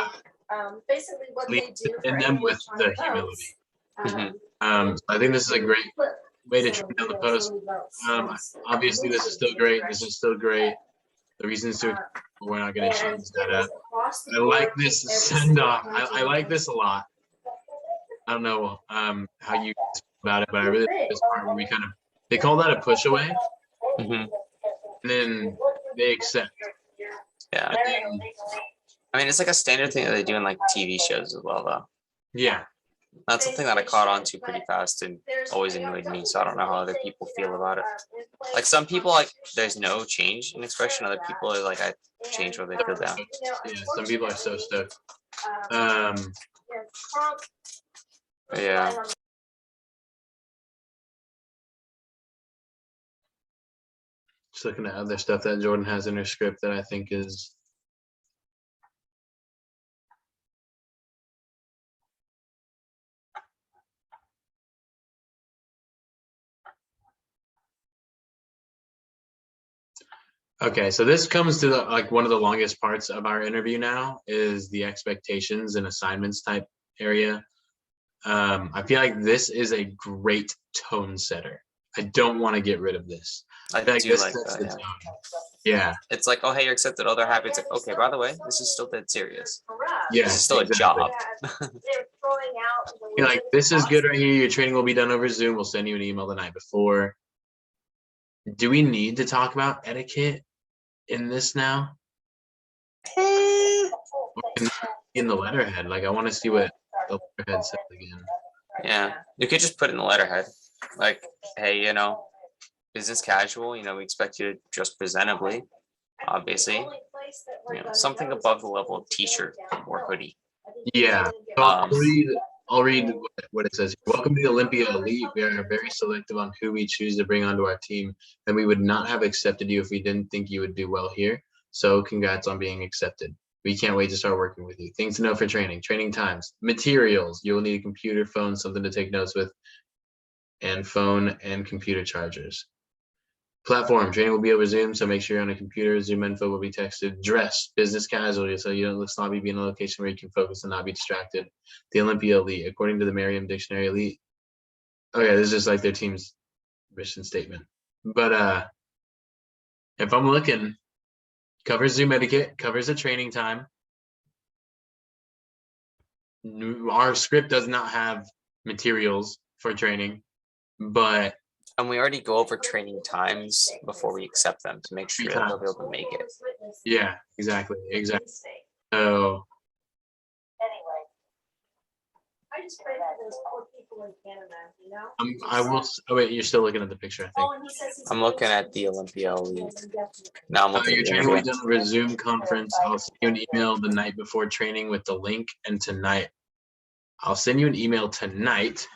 basically what lead they do in for them anyone with trying the to vote, humility. Mhm. So I think this is a great flip way to some, train on the so post. many votes. Obviously this is still great. This is still great. The reasons to we're not going to And change that it was up. across the I like board, this every send single off. county I like in this a lot. I don't know how you feel about it, but I really like this part where we kind of they call that a push away, Mhm. and then they accept. Yeah. And then, I mean, it's like a standard thing that they do in like TV shows as well, though. yeah, That's something that I caught on to pretty fast and always annoyed me. So I don't know how other people feel about it. Like some people, like there's no change in expression. Other people are like, I change what they feel down. yeah. Some people are so stoked. Yeah. Just looking at other stuff that Jordan has in her script that I think is. Okay, so this comes to like one of the longest parts of our interview now is the expectations and assignments type area. I feel like this is a great tone setter. I don't want to get rid of this. I feel like do this like sets that. the Yeah. tone. Yeah. It's like, oh, hey, you're accepted. Oh, they're happy. It's like, okay, by the way, this is still dead serious. Yeah. This is still exactly. a job. You're like, this is good right here. Your training will be done over Zoom. We'll send you an email the night before. Do we need to talk about etiquette in this now? In the letterhead, like I want to see what the letterhead says again. Yeah, you could just put it in the letterhead, like, hey, business casual. We expect you to dress presentably. Obviously, something above the level of t-shirt or hoodie. Yeah, so I'll read what it says. Welcome to the Olympia Elite. We are very selective on who we choose to bring onto our team, and we would not have accepted you if we didn't think you would do well here. So congrats on being accepted. We can't wait to start working with you. Things to know for training times, materials. You will need a computer, phone, something to take notes with, and phone and computer chargers. Platform training will be over Zoom, so make sure you're on a computer. Zoom info will be texted. Dress business casually, so you don't look sloppy. Be in a location where you can focus and not be distracted. The Olympia Elite, according to the Merriam Dictionary, Elite. Okay, this is just like their team's mission statement. But if I'm looking, covers Zoom etiquette, covers the training time. Our script does not have materials for training, but And we already go over training times before we accept them to make sure that they'll be able to make it. yeah, exactly. So Anyway. I just pray that those poor people in Canada, you know? I will. Oh wait, you're still looking at the picture, I think. Oh, and he says he's I'm looking at the Olympia Elite. Now I'm looking Your at the training will be interview. done over Zoom conference. I'll send you an email the night before training with the link, and tonight I'll send you an email tonight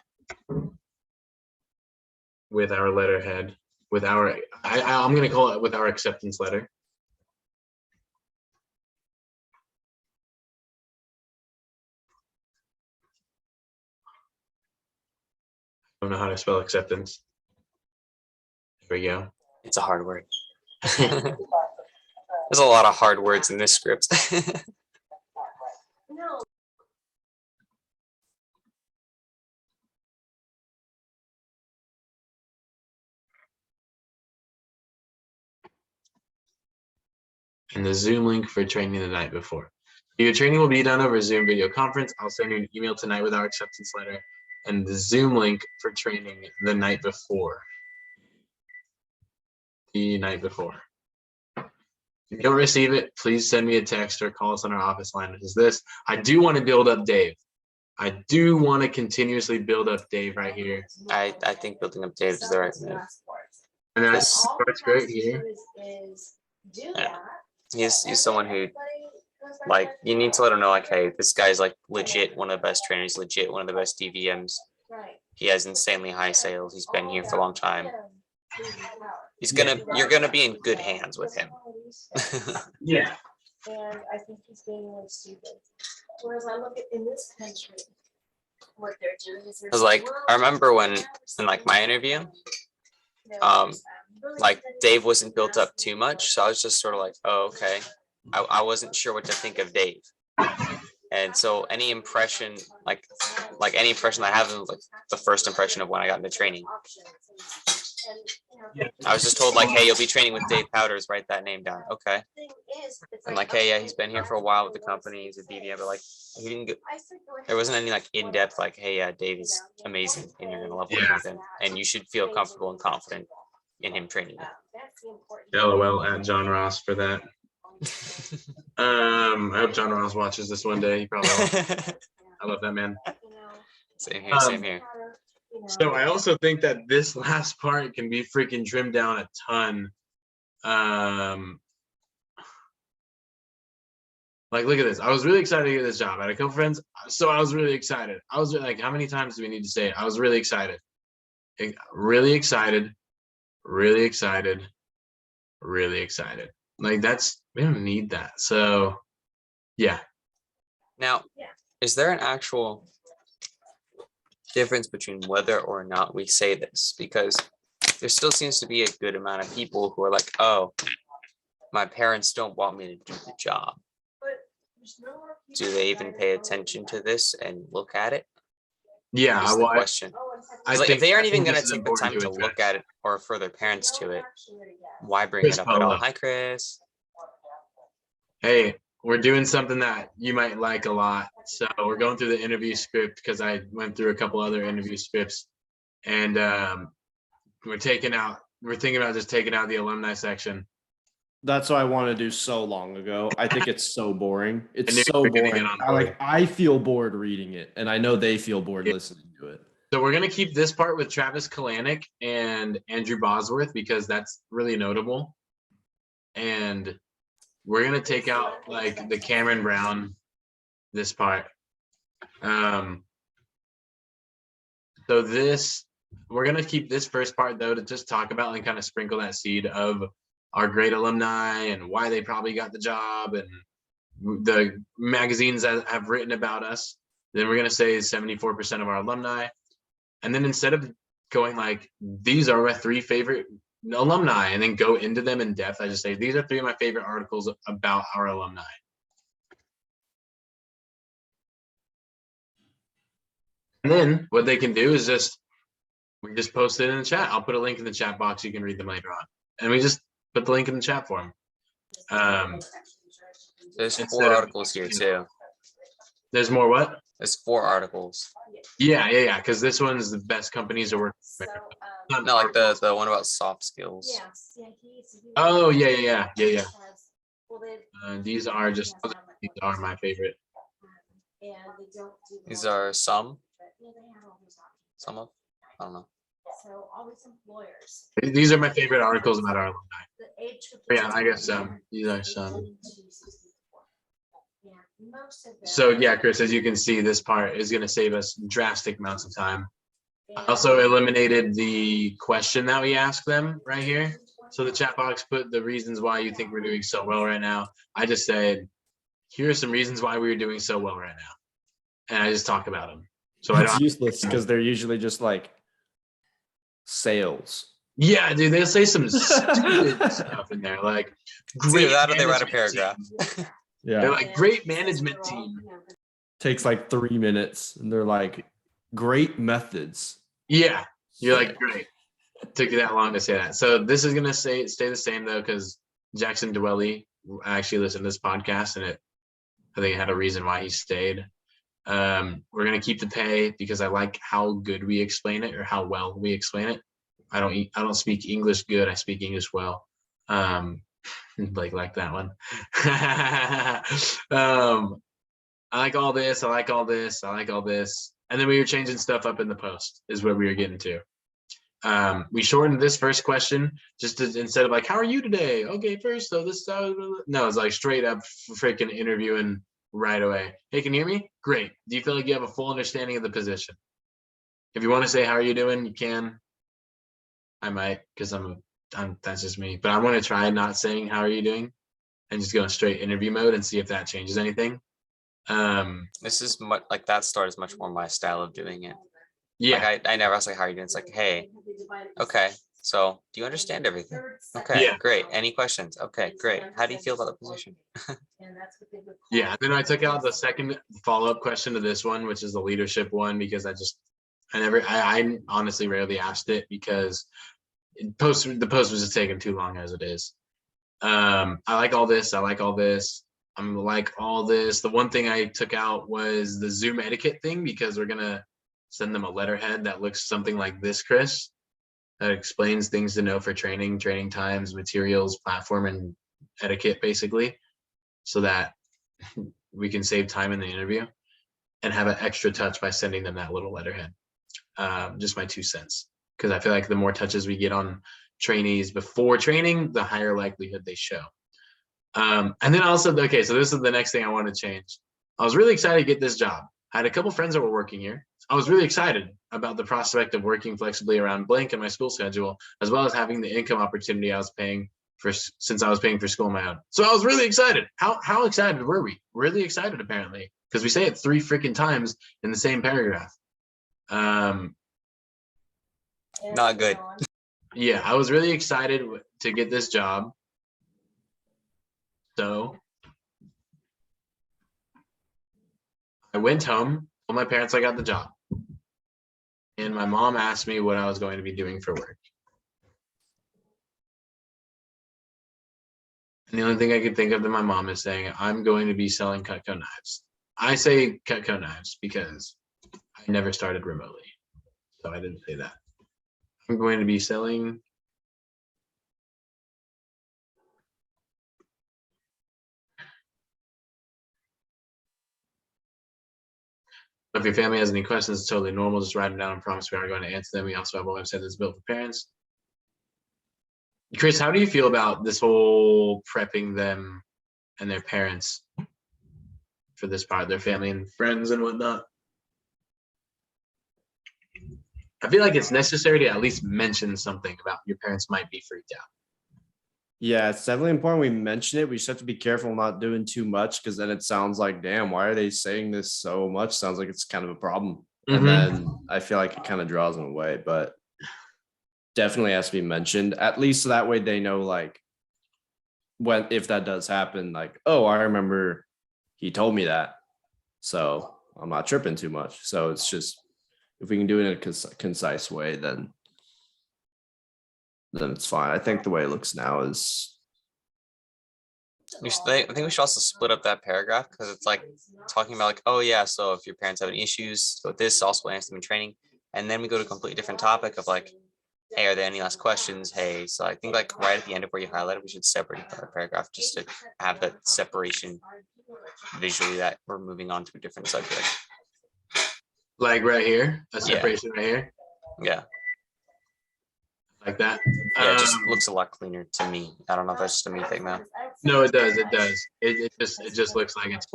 with our letterhead, with our I'm gonna call it with our acceptance letter. I don't know how to spell acceptance. There we go. It's a hard word. There's a lot of hard words in this script. No. And the Zoom link for training the night before. Your training will be done over Zoom video conference. I'll send you an email tonight with our acceptance letter and the Zoom link for training the night before. The night before. If you don't receive it, please send me a text or call us on our office line. Is this? I do want to build up Dave. I do want to continuously build up Dave right here. I think building up Dave is the right move. And that starts right here. Yeah. He's someone who, like, you need to let him know, like, hey, this guy's like legit one of the best trainers, legit one of the best DVMs. He has insanely high sales. He's been here for a long time. You're gonna be in good hands with him. Yeah. And I think he's being really stupid. Whereas I look at in this country, what they're doing is. Cause like I remember when in like my interview, like Dave wasn't built up too much, so I was just sort of like, oh, okay. I wasn't sure what to think of Dave. And so any impression, like any impression I have is like the first impression of when I got into training. I was just told like, hey, you'll be training with Dave Powders, write that name down. Okay. And like, hey, yeah, he's been here for a while with the company, he's a DVM, but like he didn't get, there wasn't any like in-depth like, hey, yeah, Dave is amazing and you're gonna love working with him and you should feel comfortable and confident in him training you. LOL at John Ross for that. I hope John Ross watches this one day. He probably will. I love that man. Same here, same here. So I also think that this last part can be freaking trimmed down a ton. Like, look at this. I was really excited to get this job. I had a couple friends, so I was really excited. I was like, how many times do we need to say it? I was really excited. Really excited. Really excited. Really excited. Like, that's, we don't need that. So, yeah. Now, is there an actual difference between whether or not we say this? Because there still seems to be a good amount of people who are like, oh, my parents don't want me to do the job. Do they even pay attention to this and look at it? Yeah, That's the question. Like, if they aren't even going to take the time to look at it or refer their parents to it, why bring it up at all? Hi, Chris. Hey, we're doing something that you might like a lot. So we're going through the interview script because I went through a couple other interview scripts, and we're thinking about just taking out the alumni section. That's what I want to do so long ago. I think it's so boring. It's so we're gonna boring. get on board. I feel bored reading it, and I know they feel bored listening to it. So we're gonna keep this part with Travis Kalanick and Andrew Bosworth because that's really notable, and we're gonna take out like the Cameron Brown, this part. So this, we're gonna keep this first part though to just talk about and kind of sprinkle that seed of our great alumni and why they probably got the job and the magazines that have written about us. Then we're gonna say 74% of our alumni. And then instead of going like, these are my 3 favorite alumni and then go into them in depth. I just say these are 3 of my favorite articles about our alumni. And then what they can do is we just post it in the chat. I'll put a link in the chat box. You can read them later on. And we just put the link in the chat for them. There's Instead 4 of- articles here too. There's more what? There's 4 articles. Yeah. Because this one's the best companies to work So, with. No, like the one about soft skills. yes, yeah, he Oh, yeah. Well, These are my favorite. And they don't do. These are some But, yeah, they have all these options. some of, I don't know. So always employers. These are my favorite articles about our alumni. The age group Yeah, is I guess between these are 18 some. to 64. Yeah, most of them. So yeah, Chris, as you can see, this part is going to save us drastic amounts of time. I And- also eliminated the question that we asked them right here. So the chat box put the reasons why you think we're doing so well right now. I just said, here are some reasons why we're doing so well right now. And I just talk about them. So I It's don't, useless because they're usually just like sales. yeah, dude, they'll say some stupid stuff in there, like Either that or they write a management paragraph. team. Yeah. They're like, great management team. Takes like 3 minutes and they're like, great methods. Yeah, you're like, great. Took you that long to say that. So this is gonna stay the same though, because Jackson Dwelly actually listened to this podcast and I think it had a reason why he stayed. We're gonna keep the pay because I like how good we explain it or how well we explain it. I don't speak English good. I speak English well. Like that one. I like all this. I like all this. I like all this. And then we were changing stuff up in the post is what we were getting to. We shortened this first question just to, instead of like, how are you today? Okay, first, so this, no, it's like straight up freaking interviewing right away. Hey, can you hear me? Great. Do you feel like you have a full understanding of the position? If you want to say, how are you doing? You can. I might, because that's just me, but I want to try not saying, how are you doing? And just go in straight interview mode and see if that changes anything. This is much like that start is much more my style of doing it. Yeah. Like I never ask like how are you doing? It's like, hey, okay, so do you understand everything? Okay, Yeah. great. Any questions? Okay, great. How do you feel about the position? Yeah, then I took out the second follow-up question to this one, which is the leadership one, because I honestly rarely asked it because the post was just taking too long as it is. I like all this. I like all this. I'm like all this. The one thing I took out was the Zoom etiquette thing because we're gonna send them a letterhead that looks something like this, Chris, that explains things to know for training times, materials, platform, and etiquette, basically, so that we can save time in the interview and have an extra touch by sending them that little letterhead. Just my 2 cents, because I feel like the more touches we get on trainees before training, the higher likelihood they show. And then also, okay, so this is the next thing I want to change. I was really excited to get this job. I had a couple friends that were working here. I was really excited about the prospect of working flexibly around blank and my school schedule, as well as having the income opportunity I was paying for since I was paying for school on my own. So I was really excited. How excited were we? Really excited, apparently, because we say it 3 freaking times in the same paragraph. Not good. Yeah, I was really excited to get this job. So I went home, told my parents I got the job. And my mom asked me what I was going to be doing for work. And the only thing I could think of that my mom is saying, I'm going to be selling Cutco knives. I say Cutco knives because I never started remotely. So I didn't say that. I'm going to be selling if your family has any questions, it's totally normal. Just write them down and promise we are going to answer them. We also have a website that's built for parents. Chris, how do you feel about this whole prepping them and their parents for this part, their family and friends and whatnot? I feel like it's necessary to at least mention something about your parents might be freaked out. Yeah, it's definitely important we mention it. We just have to be careful not doing too much because then it sounds like, damn, why are they saying this so much? Sounds like it's kind of a problem. And then I feel like it kind of draws them away. But definitely has to be mentioned, at least so that way they know, like, when, if that does happen, like, oh, I remember he told me that. So I'm not tripping too much. So it's just, if we can do it in a concise way, then it's fine. I think the way it looks now is, I think we should also split up that paragraph because it's like talking about like, oh yeah, so if your parents have any issues, so this also answer them in training. And then we go to a completely different topic of like, hey, are there any last questions? Hey, so I think like right at the end of where you highlighted, we should separate the paragraph just to have that separation visually that we're moving on to a different subject. Like right here, a Yeah. separation right here, Yeah, like that. yeah, it just Um, looks a lot cleaner to me. I don't know if that's just a me thing though. No, it does. It does. It just looks like it's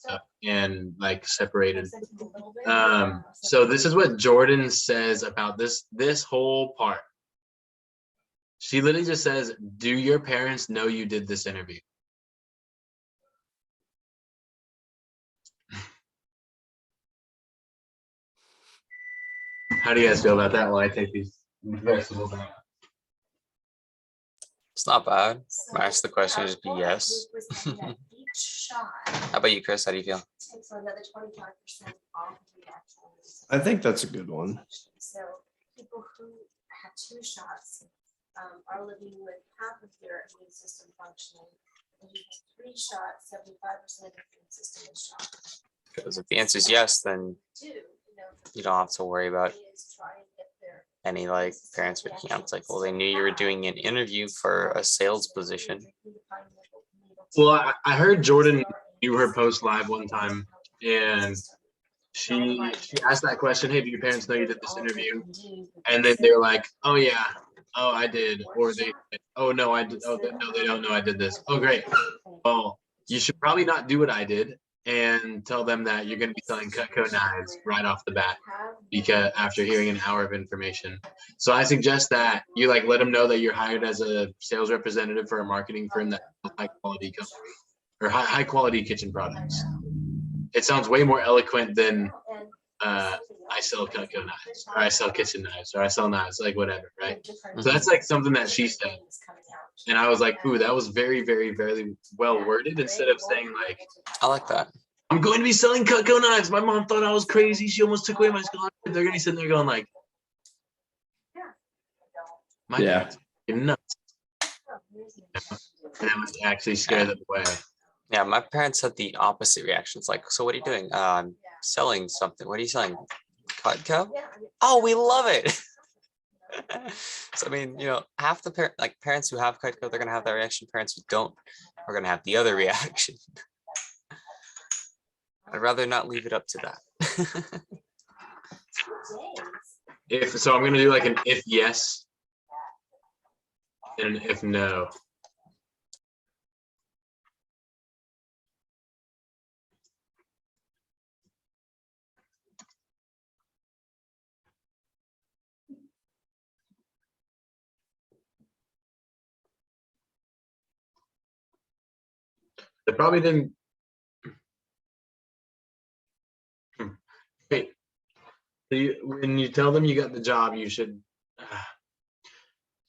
up and like separated. So this is what Jordan says about this whole part. She literally just says, "Do your parents know you did this interview?" How do you guys feel about that while I take these vegetables out? It's not bad. Match the question is be yes. How about you, Chris? How do you feel? I think that's a good one. So people who have 2 shots are living with half of their immune system functioning. When you have 3 shots, 75% of the immune system is shot. Because if the answer is yes, then you don't have to worry about any like parents freaking out. It's like, well, they knew you were doing an interview for a sales position. Well, I heard Jordan do her post live one time, and she asked that question, "Hey, do your parents know you did this interview?" And then they're like, "Oh yeah, oh I did," or they, "Oh no, I did." Oh no, they don't know I did this. Oh great. Well, you should probably not do what I did and tell them that you're going to be selling Cutco knives right off the bat, because after hearing an hour of information. So I suggest that you like let them know that you're hired as a sales representative for a marketing firm that has high quality company or high quality kitchen products. It sounds way more eloquent than I sell Cutco knives, or I sell kitchen knives, or I sell knives, like whatever, right? So that's like something that she said. And I was like, ooh, that was very, very, very well worded, instead of saying like, I like that. I'm going to be selling Cutco knives. My mom thought I was crazy. She almost took away my scholarship. They're going to be sitting there going like, my Yeah. parents are nuts. And that would actually scare them away. Yeah, my parents had the opposite reactions. Like, so what are you doing? I'm selling something. What are you selling? Cutco? Oh, we love it. So I mean, half the parents who have Cutco, they're gonna have that reaction. Parents who don't are gonna have the other reaction. I'd rather not leave it up to that. If so, I'm gonna do like an if yes and an if no. They probably didn't. Wait. So when you tell them you got the job, you should.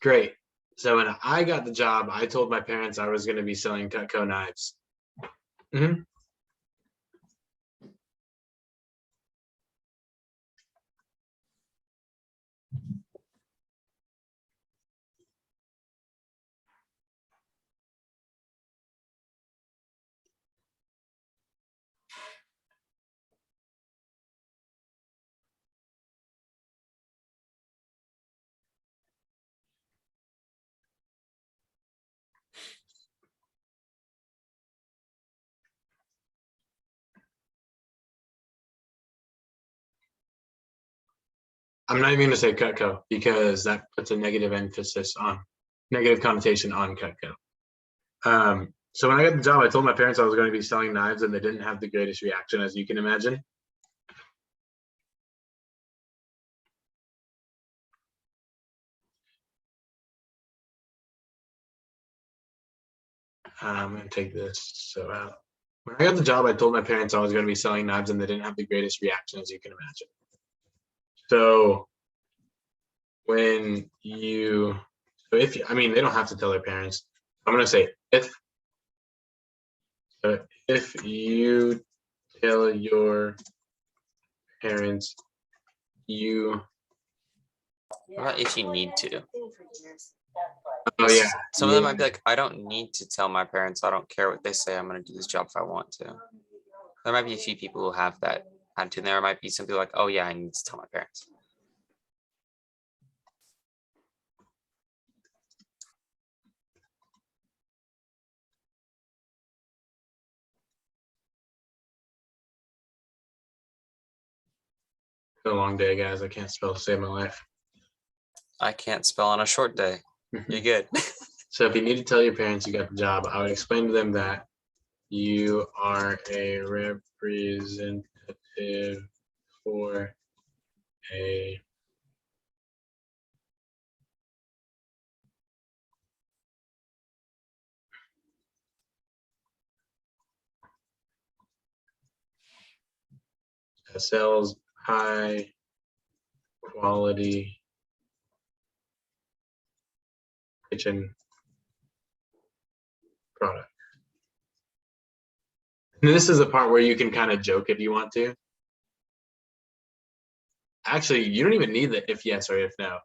Great. So when I got the job, I told my parents I was going to be selling Cutco knives. Mm-hmm. I'm not even going to say Cutco because that puts a negative connotation on Cutco. So when I got the job, I told my parents I was going to be selling knives, and they didn't have the greatest reaction, as you can imagine. I'm going to take this so out. When I got the job, I told my parents I was going to be selling knives, and they didn't have the greatest reaction, as you can imagine. So when you, so if I mean, they don't have to tell their parents. I'm gonna say if you tell your parents you. What about if you need to? Oh yeah. Some of them might be like, I don't need to tell my parents. I don't care what they say. I'm going to do this job if I want to. There might be a few people who have that attitude. There might be some people like, oh yeah, I need to tell my parents. It's a long day, guys. I can't spell to save my life. I can't spell on a short day. You're good. So if you need to tell your parents you got the job, I would explain to them that you are a representative for a that sells high quality kitchen product. And this is the part where you can kind of joke if you want to. Actually, you don't even need the if yes or if no.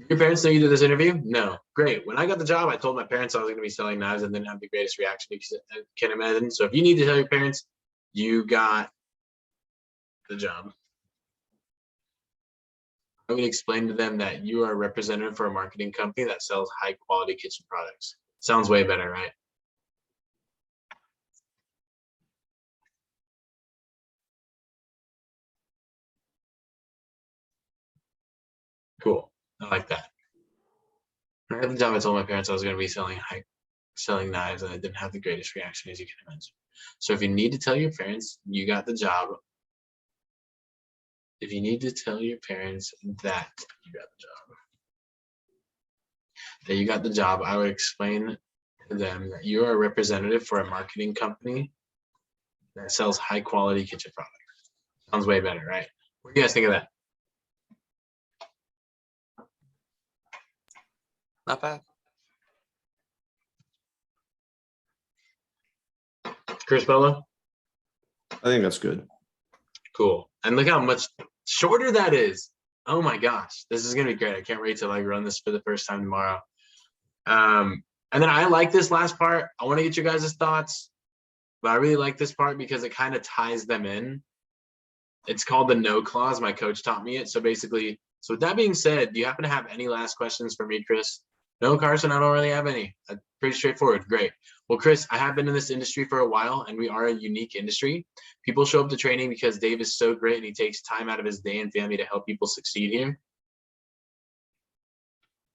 Your parents know you did this interview? No. Great. When I got the job, I told my parents I was going to be selling knives and didn't have the greatest reaction because I can imagine. So if you need to tell your parents, you got the job. I'm going to explain to them that you are a representative for a marketing company that sells high quality kitchen products. Sounds way better, right? Cool. I like that. When I got the job, I told my parents I was going to be selling knives, and I didn't have the greatest reaction, as you can imagine. So if you need to tell your parents you got the job, if you need to tell your parents that you got the job, I would explain to them that you are a representative for a marketing company that sells high quality kitchen products. Sounds way better, right? What do you guys think of that? Not bad. Chris Bello? I think that's good. Cool. And look how much shorter that is. Oh my gosh, this is gonna be great. I can't wait to like run this for the first time tomorrow. And then I like this last part. I want to get your guys' thoughts, but I really like this part because it kind of ties them in. It's called the no clause. My coach taught me it. So basically, so with that being said, do you happen to have any last questions for me, Chris? No, Carson, I don't really have any. Pretty straightforward. Great. Well, Chris, I have been in this industry for a while, and we are a unique industry. People show up to training because Dave is so great, and he takes time out of his day and family to help people succeed here.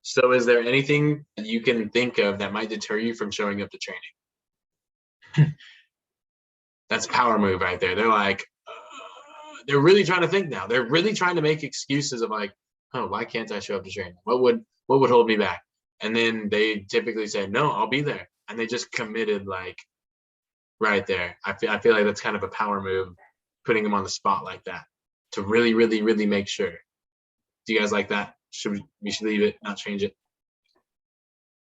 So is there anything that you can think of that might deter you from showing up to training? That's a power move right there. They're like, they're really trying to think now. They're really trying to make excuses of like, oh, why can't I show up to training? What would hold me back? And then they typically say, no, I'll be there. And they just committed like right there. I feel like that's kind of a power move, putting them on the spot like that to really, really, really make sure. Do you guys like that? We should leave it, not change it?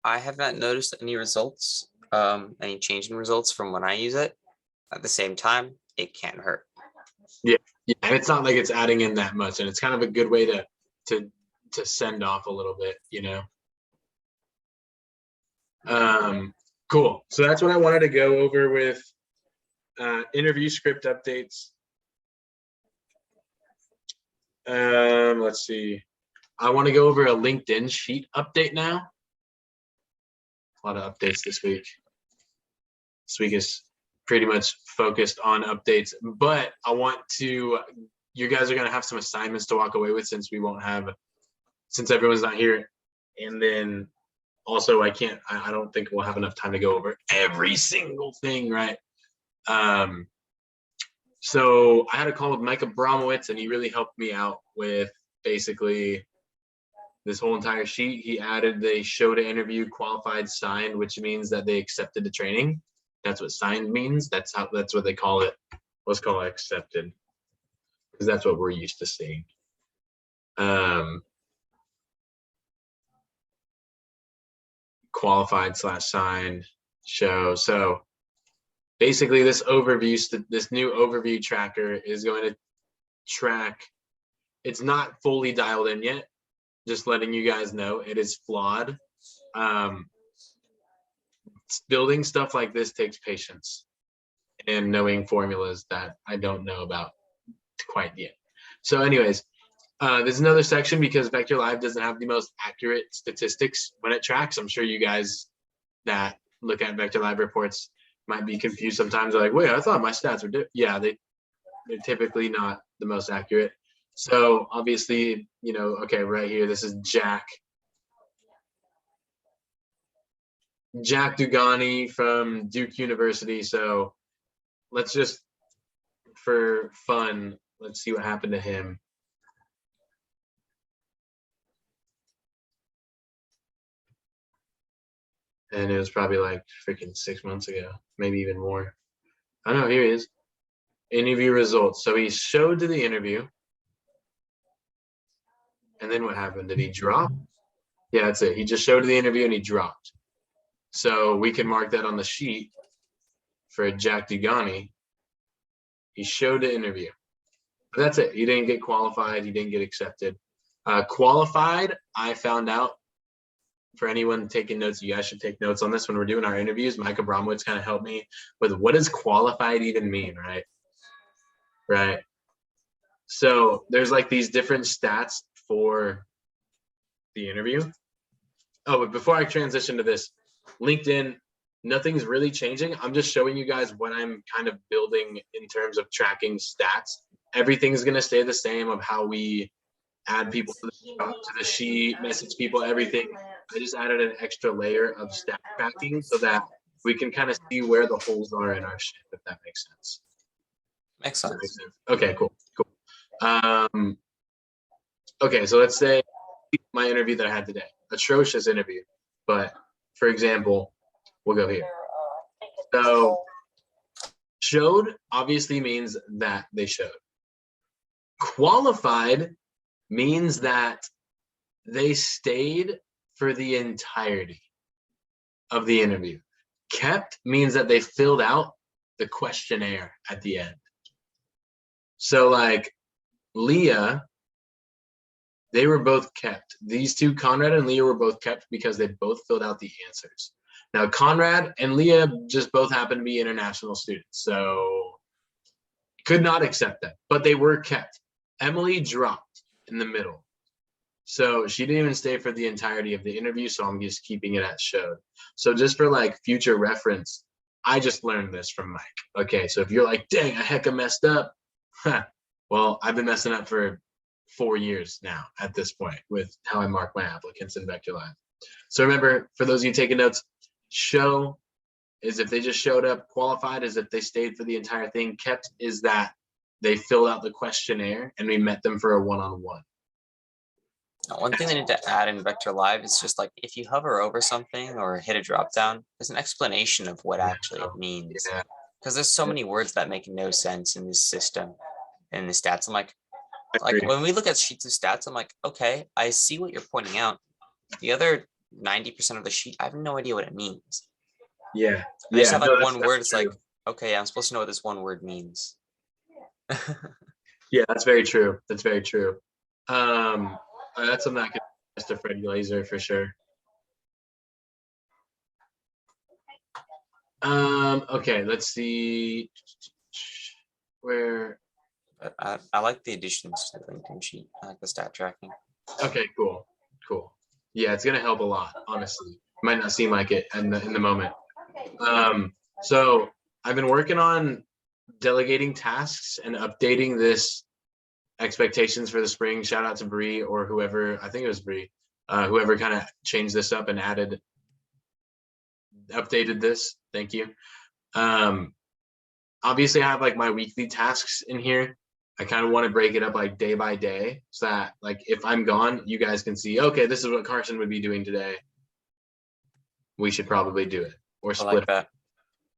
I have not noticed any results, any change in results from when I use it. At the same time, it can't hurt. Yeah, and it's not like it's adding in that much, and it's kind of a good way to send off a little bit, you know. Cool. So that's what I wanted to go over with interview script updates. Let's see. I want to go over a LinkedIn sheet update now. A lot of updates this week. This week is pretty much focused on updates, but I want to, you guys are going to have some assignments to walk away with since everyone's not here. And then also I don't think we'll have enough time to go over every single thing, right? So I had a call with Mike Abramowitz, and he really helped me out with basically this whole entire sheet. He added the show to interview qualified signed, which means that they accepted the training. That's what signed means. That's what they call it. Let's call it accepted, because that's what we're used to seeing. qualified / signed show. So basically this overview, this new overview tracker is going to track. It's not fully dialed in yet. Just letting you guys know it is flawed. Building stuff like this takes patience and knowing formulas that I don't know about quite yet. So anyways, there's another section because Vector Live doesn't have the most accurate statistics when it tracks. I'm sure you guys that look at Vector Live reports might be confused sometimes. They're like, wait, I thought my stats were yeah, they're typically not the most accurate. So obviously, you know, okay, right here, this is Jack Dugani from Duke University. So let's just, for fun, let's see what happened to him. And it was probably like freaking 6 months ago, maybe even more. I know, here he is. Interview results. So he showed to the interview. And then what happened? Did he drop? Yeah, that's it. He just showed to the interview and he dropped. So we can mark that on the sheet for Jack Dugani. He showed the interview. But that's it. He didn't get qualified. He didn't get accepted. Qualified, I found out, for anyone taking notes, you guys should take notes on this when we're doing our interviews. Mike Abramowitz kind of helped me with what does qualified even mean, right? Right. So there's like these different stats for the interview. Oh, but before I transition to this, LinkedIn, nothing's really changing. I'm just showing you guys what I'm kind of building in terms of tracking stats. Everything's going to stay the same of how we add people to the sheet, message people, everything. I just added an extra layer of stat tracking so that we can kind of see where the holes are in our shit, if that makes sense. Makes sense. Okay, cool. Okay, so let's say my interview that I had today, atrocious interview, but for example, we'll go here. So showed obviously means that they showed. Qualified means that they stayed for the entirety of the interview. Kept means that they filled out the questionnaire at the end. So like Leah, they were both kept. These two, Conrad and Leah, were both kept because they both filled out the answers. Now, Conrad and Leah just both happen to be international students, so could not accept them, but they were kept. Emily dropped in the middle. So she didn't even stay for the entirety of the interview, so I'm just keeping it at showed. So just for like future reference, I just learned this from Mike. Okay, so if you're like, dang, I hecka messed up. Well, I've been messing up for 4 years now at this point with how I mark my applicants in Vector Live. So remember, for those of you taking notes, show is if they just showed up. Qualified is if they stayed for the entire thing. Kept is that they filled out the questionnaire and we met them for a one-on-one. One thing they need to add in Vector Live is just like if you hover over something or hit a drop down, there's an explanation of what actually it means. Yeah. Because there's so many words that make no sense in this system and the stats. I'm like Agreed. when we look at sheets of stats, I'm like, okay, I see what you're pointing out. The other 90% of the sheet, I have no idea what it means. Yeah. I just have like no, one word. It's true. like, okay, I'm supposed to know what this one word means. Yeah, that's very true. That's very true. That's something I could ask to Fred Glazer for sure. Okay, let's see where. But I like the additions to the LinkedIn sheet. I like the stat tracking. Okay, cool. Yeah, it's gonna help a lot. Honestly, might not seem like it in the moment. So I've been working on delegating tasks and updating this expectations for the spring. Shout out to Bree or whoever, I think it was Bree, whoever kind of changed this up and updated this. Thank you. Obviously I have like my weekly tasks in here. I kind of want to break it up like day by day so that like if I'm gone, you guys can see, okay, this is what Carson would be doing today. We should probably do it or I split. like that.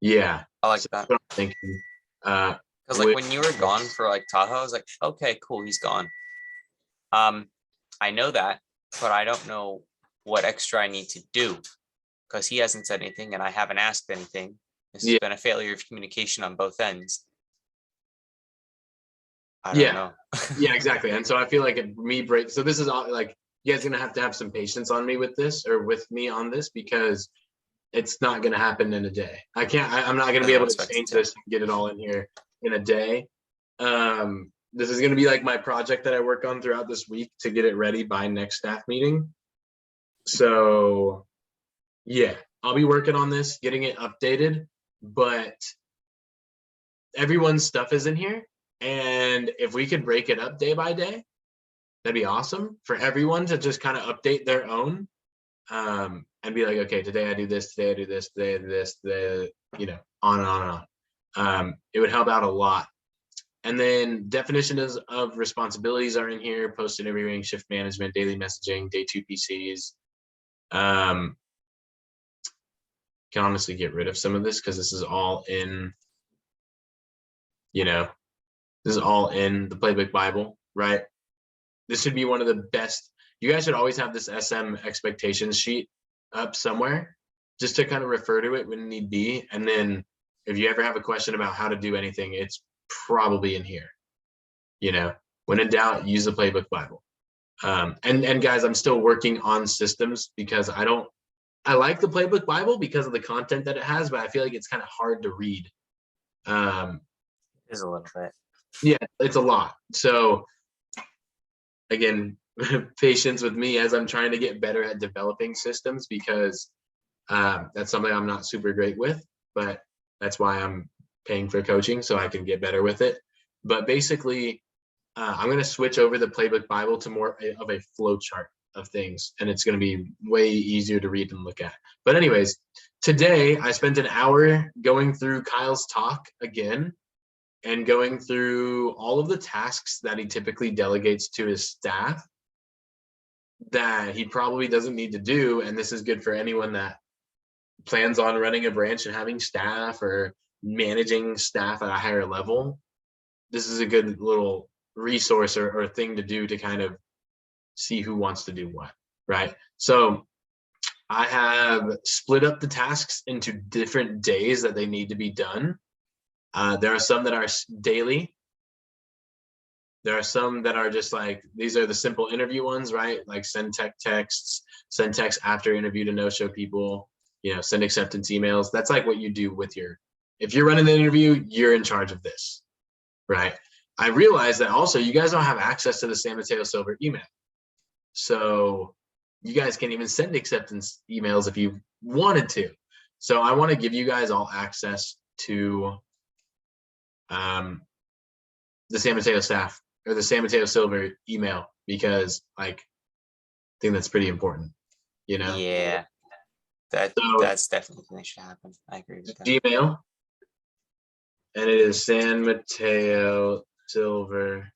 Yeah. I like So that. that's what I'm thinking. Because like when you were gone for like Tahoe, I was like, okay, cool, he's gone. I know that, but I don't know what extra I need to do. because he hasn't said anything and I haven't asked anything. This has Yeah. been a failure of communication on both ends. I Yeah. don't know. Yeah, exactly. And so I feel like so this is all like, you guys are gonna have to have some patience on me with this, or with me on this, because it's not gonna happen in a day. I'm not gonna be I able to expect it change to. this and get it all in here in a day. This is gonna be like my project that I work on throughout this week to get it ready by next staff meeting. So yeah, I'll be working on this, getting it updated, but everyone's stuff is in here. And if we could break it up day by day, that'd be awesome for everyone to just kind of update their own, and be like, okay, today I do this, today I do this, today I do this, today, on and on and on. It would help out a lot. And then definitions of responsibilities are in here: post interviewing, shift management, daily messaging, day 2 PCs. Can honestly get rid of some of this because this is all in, this is all in the Playbook Bible, right? This should be one of the best. You guys should always have this SM expectations sheet up somewhere just to kind of refer to it when need be. And then if you ever have a question about how to do anything, it's probably in here. When in doubt, use the Playbook Bible. And guys, I'm still working on systems because I like the Playbook Bible because of the content that it has, but I feel like it's kind of hard to read. Is a little bit. Yeah, it's a lot. So again, patience with me as I'm trying to get better at developing systems, because that's something I'm not super great with, but that's why I'm paying for coaching so I can get better with it. But basically, I'm going to switch over the Playbook Bible to more of a flow chart of things, and it's going to be way easier to read and look at. But anyways, today I spent an hour going through Kyle's talk again and going through all of the tasks that he typically delegates to his staff that he probably doesn't need to do. And this is good for anyone that plans on running a branch and having staff or managing staff at a higher level. This is a good little resource or thing to do to kind of see who wants to do what, right? So I have split up the tasks into different days that they need to be done. There are some that are daily. There are some that are just like, these are the simple interview ones, right? Like send tech texts, send text after interview to no-show people, send acceptance emails. That's like what you do with if you're running the interview, you're in charge of this, right? I realize that also you guys don't have access to the San Mateo Silver email. So you guys can't even send acceptance emails if you wanted to. So I want to give you guys all access to the San Mateo staff or the San Mateo Silver email, because I think that's pretty important, Yeah, So that's definitely something that should happen. I agree with that. Gmail, and it is San Mateo Silver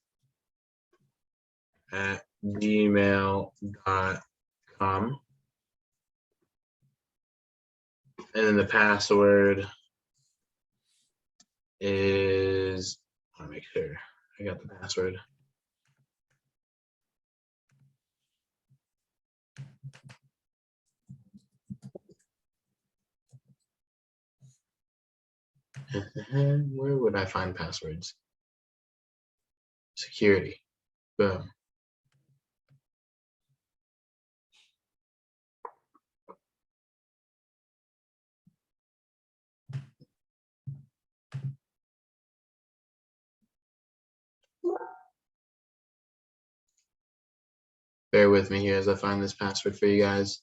at gmail.com. And then the password is, I want to make sure I got the password. Where would I find passwords? Security. Boom. Bear with me here as I find this password for you guys.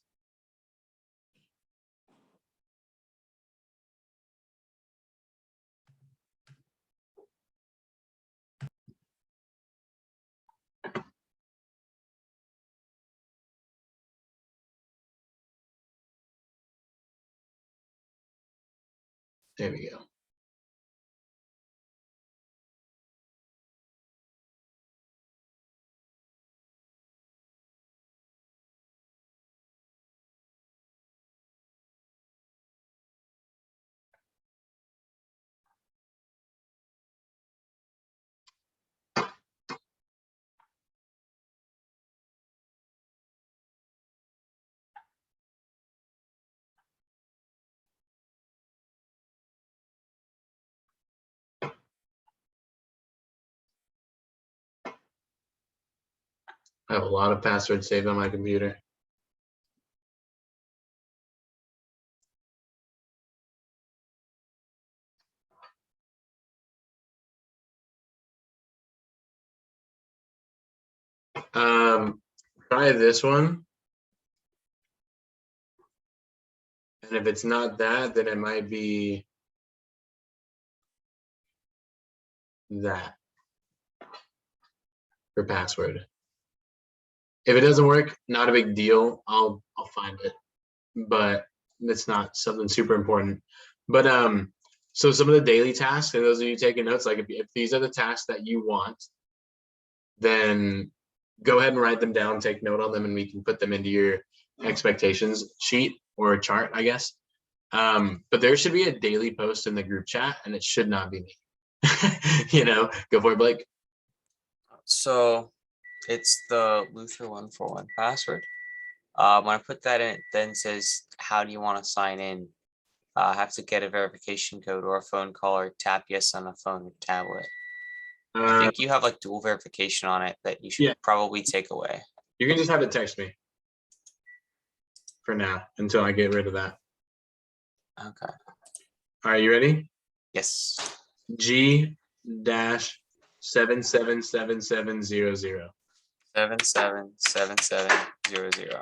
There we go. I have a lot of passwords saved on my computer. Try this one. And if it's not that, then it might be that for password. If it doesn't work, not a big deal. I'll find it, but it's not something super important. But so some of the daily tasks, and those of you taking notes, like if these are the tasks that you want, then go ahead and write them down, take note on them, and we can put them into your expectations sheet or a chart, I guess. But there should be a daily post in the group chat, and it should not be me. You know, go for it, Blake. So it's the Luther 141 password. When I put that in, it then says, how do you want to sign in? Have to get a verification code or a phone call or tap yes on a phone or tablet. I think you have like dual verification on it that you should probably take away. You can just have it text me for now until I get rid of that. Okay. All right, you ready? Yes. G-777700. 777700.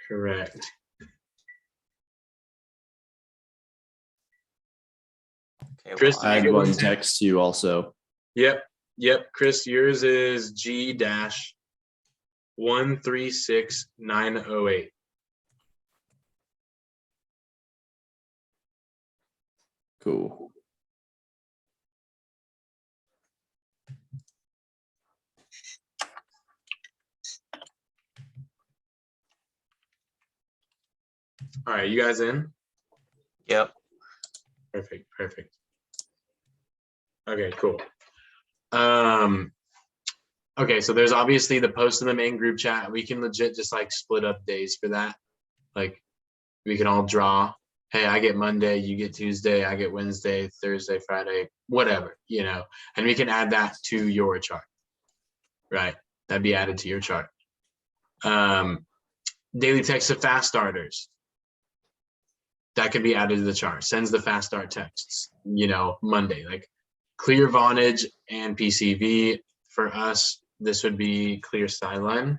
Correct. Okay. Chris, Well, I had Maybe one one too. text to you also. Yep. Chris, yours is G-136908. Cool. All right, you guys in? yep. Perfect. Okay, cool. Okay, so there's obviously the post in the main group chat. We can legit just like split up days for that. Like we can all draw, hey, I get Monday, you get Tuesday, I get Wednesday, Thursday, Friday, whatever, you know, and we can add that to your chart, right? That'd be added to your chart. Daily text of fast starters. That can be added to the chart. Sends the fast start texts, you know, Monday, like clear Vonage and PCV. For us, this would be clear sideline.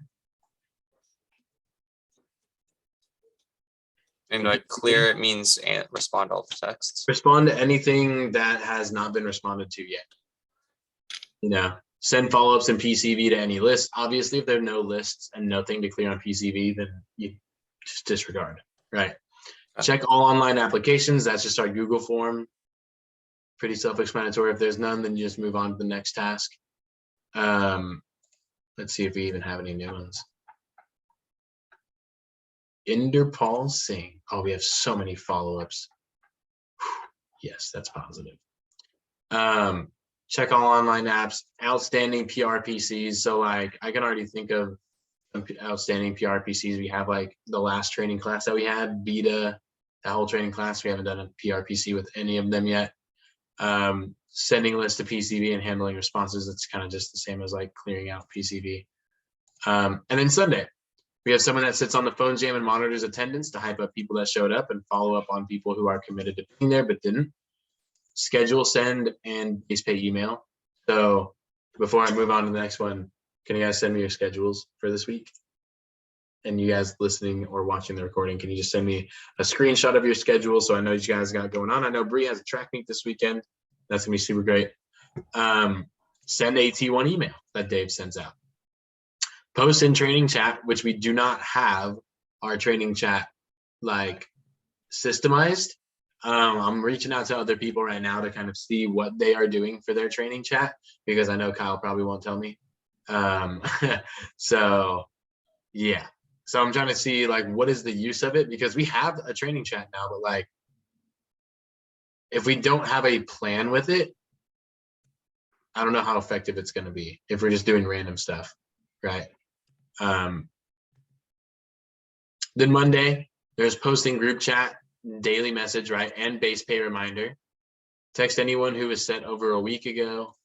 And like clear, it means respond to all the texts. Respond to anything that has not been responded to yet. You know, send follow-ups in PCV to any list. Obviously, if there are no lists and nothing to clear on PCV, then you just disregard, right? Okay. Check all online applications. That's just our Google form. Pretty self-explanatory. If there's none, then you just move on to the next task. Let's see if we even have any new ones. Inderpal Singh. Oh, we have so many follow-ups. Yes, that's positive. Check all online apps, outstanding PRPCs. So like I can already think of some outstanding PRPCs. We have like the last training class that we had, Beta, that whole training class. We haven't done a PRPC with any of them yet. Sending lists to PCV and handling responses. It's kind of just the same as like clearing out PCV. And then Sunday, we have someone that sits on the phone jam and monitors attendance to hype up people that showed up and follow up on people who are committed to being there but didn't. Schedule, send, and base pay email. So before I move on to the next one, can you guys send me your schedules for this week? And you guys listening or watching the recording, can you just send me a screenshot of your schedule so I know what you guys got going on? I know Bree has a track meet this weekend. That's gonna be super great. Send a T1 email that Dave sends out. Post in training chat, which we do not have our training chat like systemized. I'm reaching out to other people right now to kind of see what they are doing for their training chat because I know Kyle probably won't tell me. So yeah. So I'm trying to see like what is the use of it because we have a training chat now, but like if we don't have a plan with it, I don't know how effective it's going to be if we're just doing random stuff, right? Then Monday, there's posting group chat, daily message, right? And base pay reminder. Text anyone who was sent over a week ago.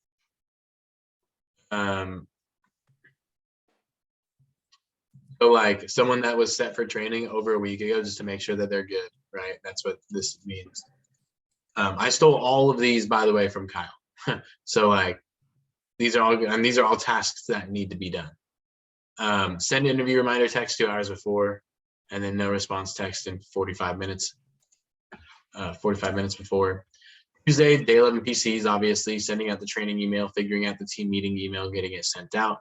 So like someone that was set for training over a week ago, just to make sure that they're good, right? That's what this means. I stole all of these, by the way, from Kyle. So like these are all good, and these are all tasks that need to be done. Send interview reminder text 2 hours before, and then no response text in 45 minutes. 45 minutes before. Tuesday, day 11 PCs, obviously, sending out the training email, figuring out the team meeting email, getting it sent out,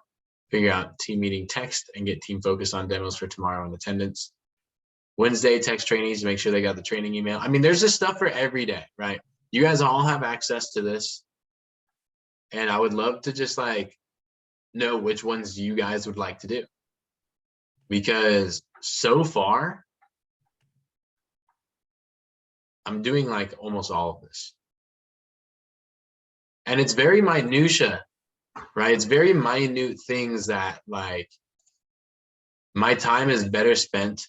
figure out team meeting text, and get team focused on demos for tomorrow and attendance. Wednesday, text trainees to make sure they got the training email. I mean, there's just stuff for every day, right? You guys all have access to this. And I would love to just like know which ones you guys would like to do. Because so far, I'm doing like almost all of this. And it's very minutia, right? It's very minute things that like my time is better spent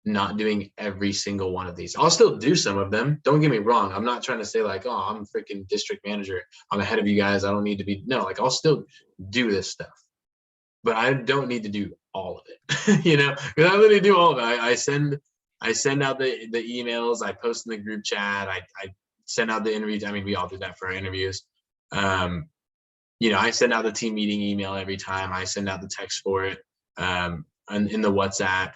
not doing every single one of these. I'll still do some of them. Don't get me wrong. I'm not trying to say like, oh, I'm freaking district manager. I'm ahead of you guys. I don't need to be. No, like I'll still do this stuff, but I don't need to do all of it, you know, because I literally do all of it. I send out the emails. I post in the group chat. I send out the interviews. I mean, we all do that for our interviews. You know, I send out the team meeting email every time. I send out the text for it and in the WhatsApp.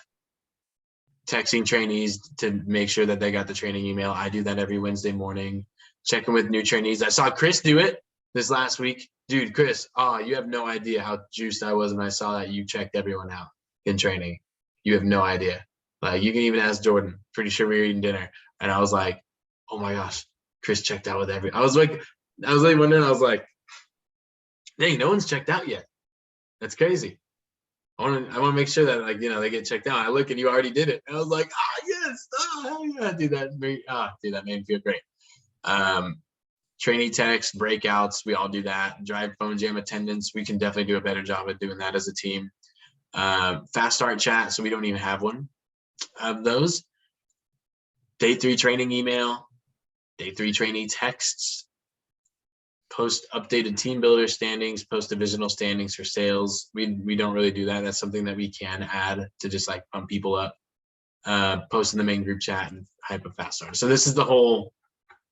Texting trainees to make sure that they got the training email. I do that every Wednesday morning. Checking with new trainees. I saw Chris do it this last week. Dude, Chris, you have no idea how juiced I was when I saw that you checked everyone out in training. You have no idea. Like you can even ask Jordan. Pretty sure we were eating dinner. And I was like, oh my gosh, Chris checked out with I was like wondering, I was like, dang, no one's checked out yet. That's crazy. I want to make sure that like, you know, they get checked out. I look and you already did it. And I was like, yes, hell yeah, dude, that made me feel great. Trainee text, breakouts, we all do that. Drive phone jam attendance, we can definitely do a better job of doing that as a team. Fast start chat, so we don't even have one of those. Day 3 training email, day 3 trainee texts, post updated team builder standings, post divisional standings for sales. We don't really do that. That's something that we can add to just like pump people up. Post in the main group chat and hype a fast start. So this is all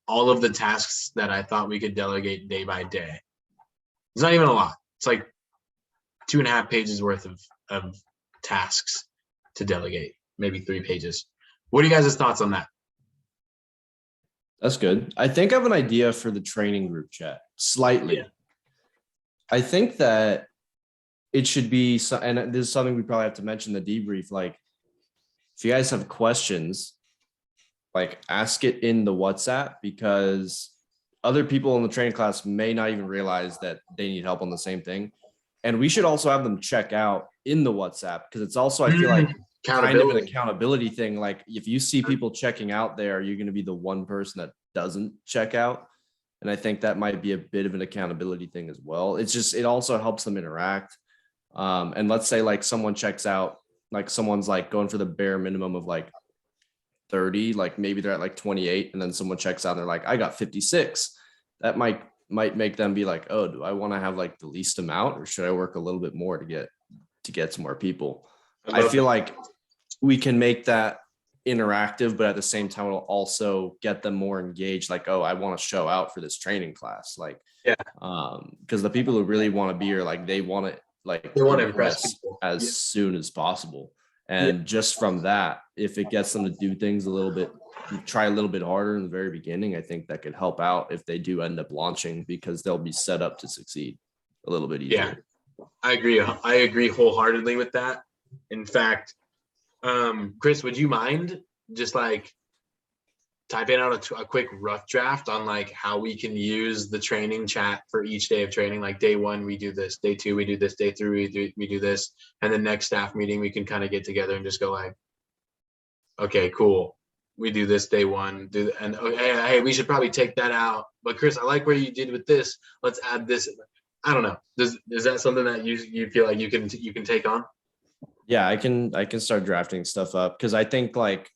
of the tasks that I thought we could delegate day by day. It's not even a lot. It's like 2.5 pages worth of tasks to delegate, maybe 3 pages. What are you guys' thoughts on that? That's good. I think I have an idea for the training group chat slightly. Yeah. I think that it should be, and this is something we probably have to mention the debrief. Like, if you guys have questions, like ask it in the WhatsApp, because other people in the training class may not even realize that they need help on the same thing. And we should also have them check out in the WhatsApp, because it's also, I feel like, kind of an accountability thing. Like if you see people checking out there, you're going to be the one person that doesn't check out. And I think that might be a bit of an accountability thing as well. It's just, it also helps them interact. And let's say like someone checks out, like someone's like going for the bare minimum of like 30, like maybe they're at like 28, and then someone checks out and they're like, I got 56. That might make them be like, oh, do I want to have like the least amount, or should I work a little bit more to get some more people? I feel like we can make that interactive, but at the same time, it'll also get them more engaged. Like, oh, I want to show out for this training class. Like, yeah, because the people who really want to be here, like they want to impress people as soon as possible. And just from that, if it gets them to do things a little bit, try a little bit harder in the very beginning, I think that could help out if they do end up launching, because they'll be set up to succeed a little bit easier. Yeah, I agree wholeheartedly with that. In fact, Chris, would you mind just like typing out a quick rough draft on like how we can use the training chat for each day of training? Like day 1, we do this, day 2, we do this, day 3, we do this. And the next staff meeting, we can kind of get together and just go like, okay, cool. We do this day 1, and hey, we should probably take that out. But Chris, I like where you did with this. Let's add this. I don't know. Is that something that you feel like you can take on? Yeah, I can start drafting stuff up, because I think like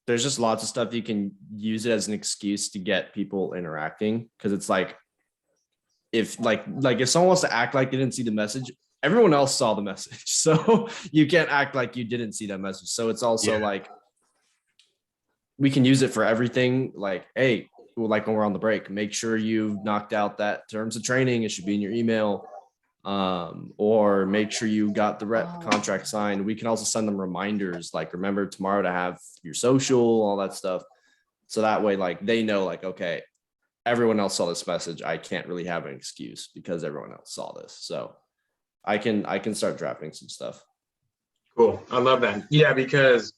there's just lots of stuff you can use it as an excuse to get people interacting. Because it's like if someone wants to act like they didn't see the message, everyone else saw the message. So you can't act like you didn't see that message. So it's also Yeah. like, we can use it for everything. Like, hey, well, like when we're on the break, make sure you've knocked out that terms of training. It should be in your email. Or make sure you got the rep contract signed. We can also send them reminders, like remember tomorrow to have your social, all that stuff. So that way, like they know, like, okay, everyone else saw this message. I can't really have an excuse because everyone else saw this. So I can start drafting some stuff. Cool. I love that. Yeah, because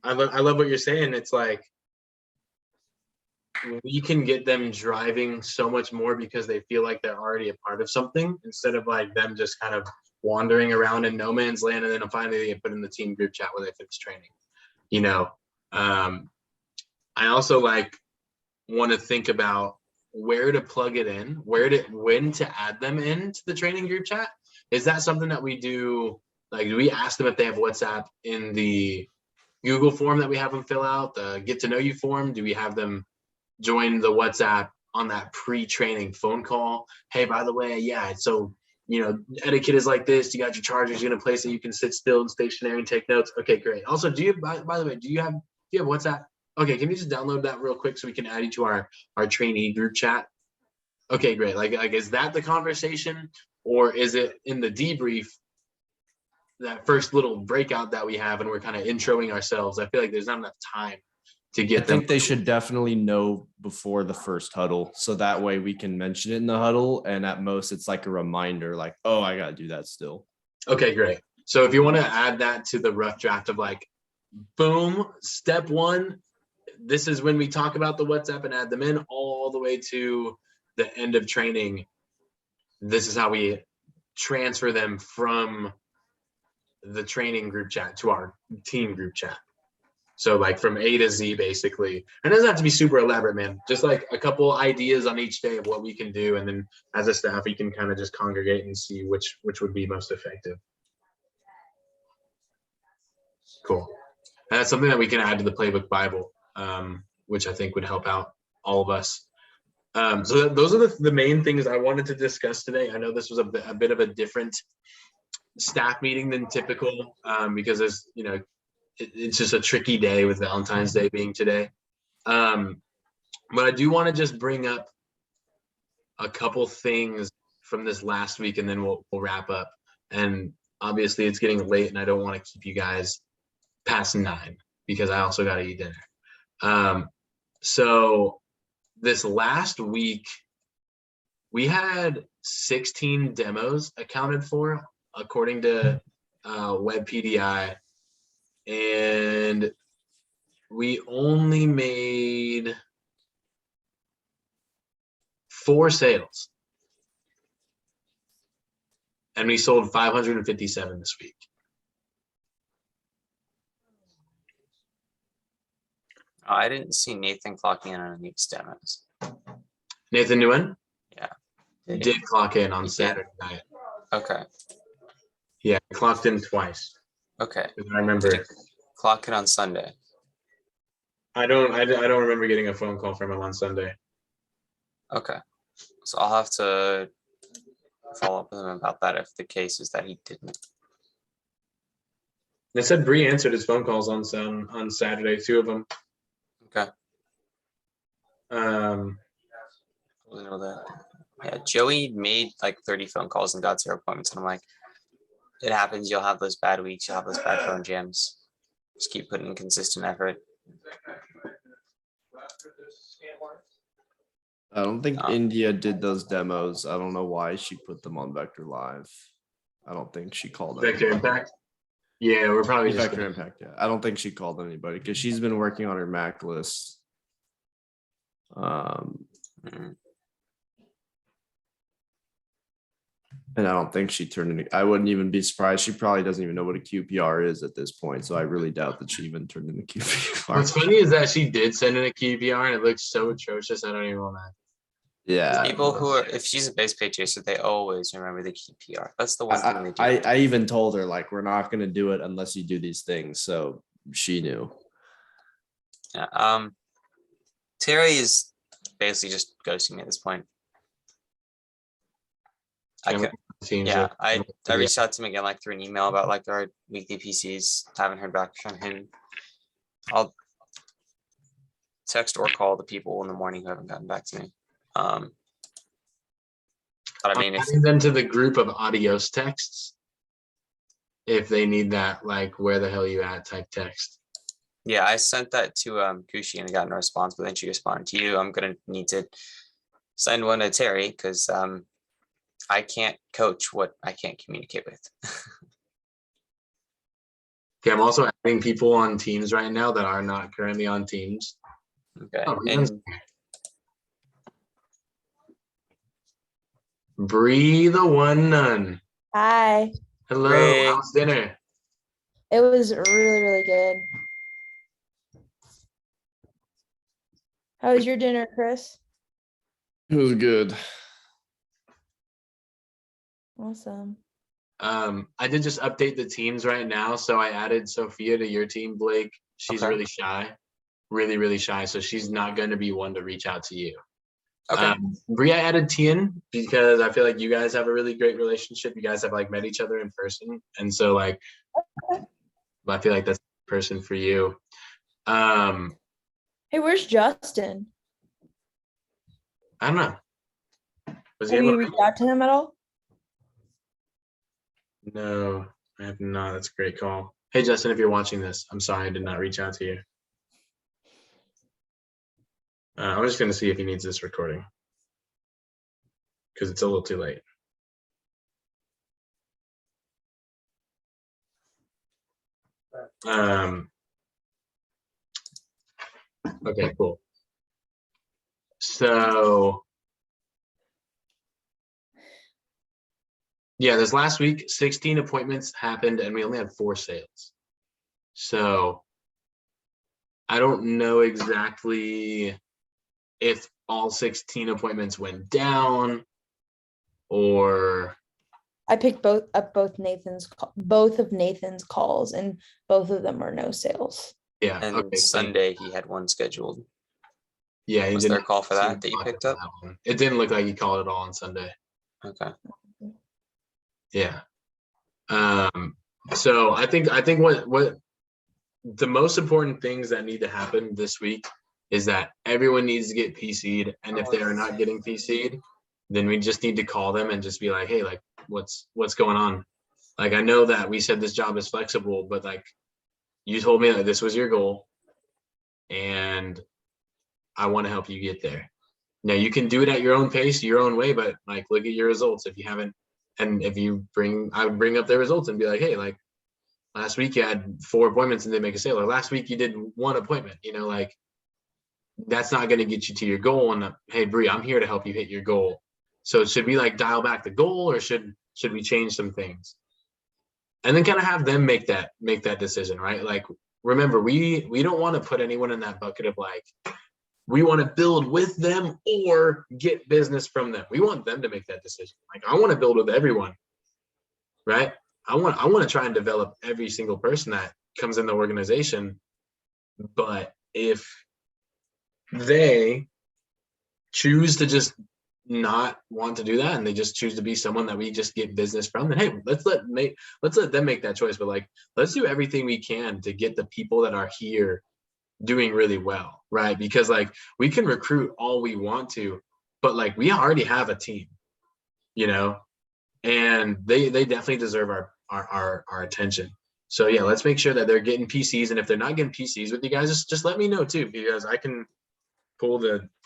I love what you're saying. It's like we can get them driving so much more because they feel like they're already a part of something instead of like them just kind of wandering around in no man's land and then finally they get put in the team group chat where they finish training. You know, I also like want to think about where to plug it in, when to add them into the training group chat. Is that something that we do? Like, do we ask them if they have WhatsApp in the Google form that we have them fill out, the get to know you form? Do we have them join the WhatsApp on that pre-training phone call? Hey, by the way, yeah, so, you know, etiquette is like this. You got your chargers in a place that you can sit still and stationary and take notes. Okay, great. Also, do you, by the way, do you have WhatsApp? Okay, can you just download that real quick so we can add you to our trainee group chat? Okay, great. Like is that the conversation, or is it in the debrief, that first little breakout that we have and we're kind of introing ourselves? I feel like there's not enough time to get I think they should definitely know before the first huddle. So that way we can mention it in the huddle. And at most it's like a reminder, like, oh, I got to do that still. Okay, great. So if you want to add that to the rough draft of like, boom, step one, this is when we talk about the WhatsApp and add them in, all the way to the end of training. This is how we transfer them from the training group chat to our team group chat. So like from A to Z, basically. And it doesn't have to be super elaborate, man. Just like a couple ideas on each day of what we can do. And then as a staff, we can kind of just congregate and see which would be most effective. Cool. And that's something that we can add to the Playbook Bible, which I think would help out all of us. So those are the main things I wanted to discuss today. I know this was a bit of a different staff meeting than typical, because there's, you know, it's just a tricky day with Valentine's Day being today. But I do want to just bring up a couple things from this last week, and then we'll wrap up. And obviously it's getting late and I don't want to keep you guys past 9 because I also got to eat dinner. So this last week we had 16 demos accounted for according to WebPDI, and we only made 4 sales, and we sold 557 this week. I didn't see Nathan clocking in on any demos. Nathan Nguyen? Yeah. Did clock in on He did? Saturday night. Okay. Yeah, clocked in twice. Okay. I remember. Did he clock in on Sunday? I don't remember getting a phone call from him on Sunday. Okay. So I'll have to follow up with him about that if the case is that he didn't. They said Bree answered his phone calls on Saturday, 2 of them. Okay. I know that. Yeah, Joey made like 30 phone calls and got 0 appointments. And I'm like, it happens. You'll have those bad weeks. You'll have those bad phone jams. Just keep putting in consistent effort. I don't think India did those demos. I don't know why she put them on Vector Live. I don't think she called them. Vector Impact? Yeah, we're probably just Vector Impact, yeah. I don't think she called anybody because she's been working on her Mac list. And I don't think she turned any. I wouldn't even be surprised. She probably doesn't even know what a QPR is at this point. So I really doubt that she even turned in a QPR. What's funny is that she did send in a QPR and it looks so atrocious. I don't even want to. Yeah. People who are, if she's a base pay chaser, they always remember the QPR. That's the one thing they do. I even told her, like, we're not going to do it unless you do these things. So she knew. Yeah. Terry is basically just ghosting me at this point. Teams. Yeah, I Yeah. reached out to him again, like through an email about like our weekly PCs. Haven't heard back from him. I'll text or call the people in the morning who haven't gotten back to me. But I I'm mean, if adding them to the group of adios texts. If they need that, like, where the hell you at type text. yeah, I sent that to Kushi and I got no response, but then she responded to you. I'm gonna need to send one to Terry because I can't coach what I can't communicate with. Okay, I'm also adding people on teams right now that are not currently on teams. Okay, Oh, and Bree the one nun. Hi. Hello, Ray. how's dinner? It was really, really good. How was your dinner, Chris? It was good. Awesome. I did just update the teams right now. So I added Sophia to your team, Blake. She's Okay. really shy, really, really shy. So she's not going to be one to reach out to you. okay, Bree, I added Tien because I feel like you guys have a really great relationship. You guys have like met each other in person. And so like, I feel like that's the person for you. Hey, where's Justin? I don't know. Was he Have able you to? reached out to him at all? No, I have not. That's a great call. Hey, Justin, if you're watching this, I'm sorry I did not reach out to you. I'm just going to see if he needs this recording because it's a little too late. Okay, cool. So, yeah, this last week, 16 appointments happened and we only had 4 sales. So, I don't know exactly if all 16 appointments went down or I picked both of Nathan's calls, and both of them were no sales. yeah. and Okay. So, Sunday he had one scheduled. yeah, he Was there a didn't call for seem that you to picked for up? that one. It didn't look like he called it all on Sunday. Okay, Yeah. So I think what the most important things that need to happen this week is that everyone needs to get PC'd, and if they are not getting PC'd, then we just need to call them and just be like, hey, like what's going on? Like, I know that we said this job is flexible, but like you told me that this was your goal and I want to help you get there. Now you can do it at your own pace, your own way, but like look at your results. If you haven't, and if you I would bring up their results and be like, hey, like last week you had 4 appointments and they make a sale, or last week you did 1 appointment, like that's not going to get you to your goal. And hey, Bree, I'm here to help you hit your goal. So should we like dial back the goal, or should we change some things? And then kind of have them make that decision, right? Like, remember, we don't want to put anyone in that bucket of like, we want to build with them or get business from them. We want them to make that decision. Like, I want to build with everyone, right? I want to try and develop every single person that comes in the organization. But if they choose to just not want to do that and they just choose to be someone that we just get business from, then hey, let's let them make that choice. But like, let's do everything we can to get the people that are here doing really well, right? Because like we can recruit all we want to, but like we already have a team, and they definitely deserve our attention. So yeah, let's make sure that they're getting PCs, and if they're not getting PCs with you guys, just let me know too, because I can pull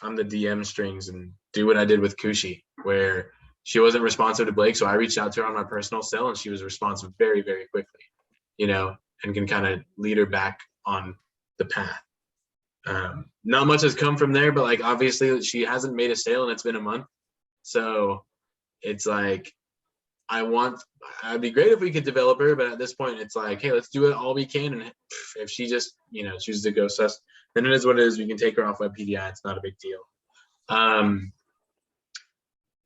on the DM strings and do what I did with Kushi, where she wasn't responsive to Blake, so I reached out to her on my personal cell and she was responsive very, very quickly, and can kind of lead her back on the path. Not much has come from there, but like obviously she hasn't made a sale and it's been a month, so it's like it'd be great if we could develop her, but at this point it's like, hey, let's do it all we can, and if she just chooses to go sus, then it is what it is. We can take her off web PDI. It's not a big deal.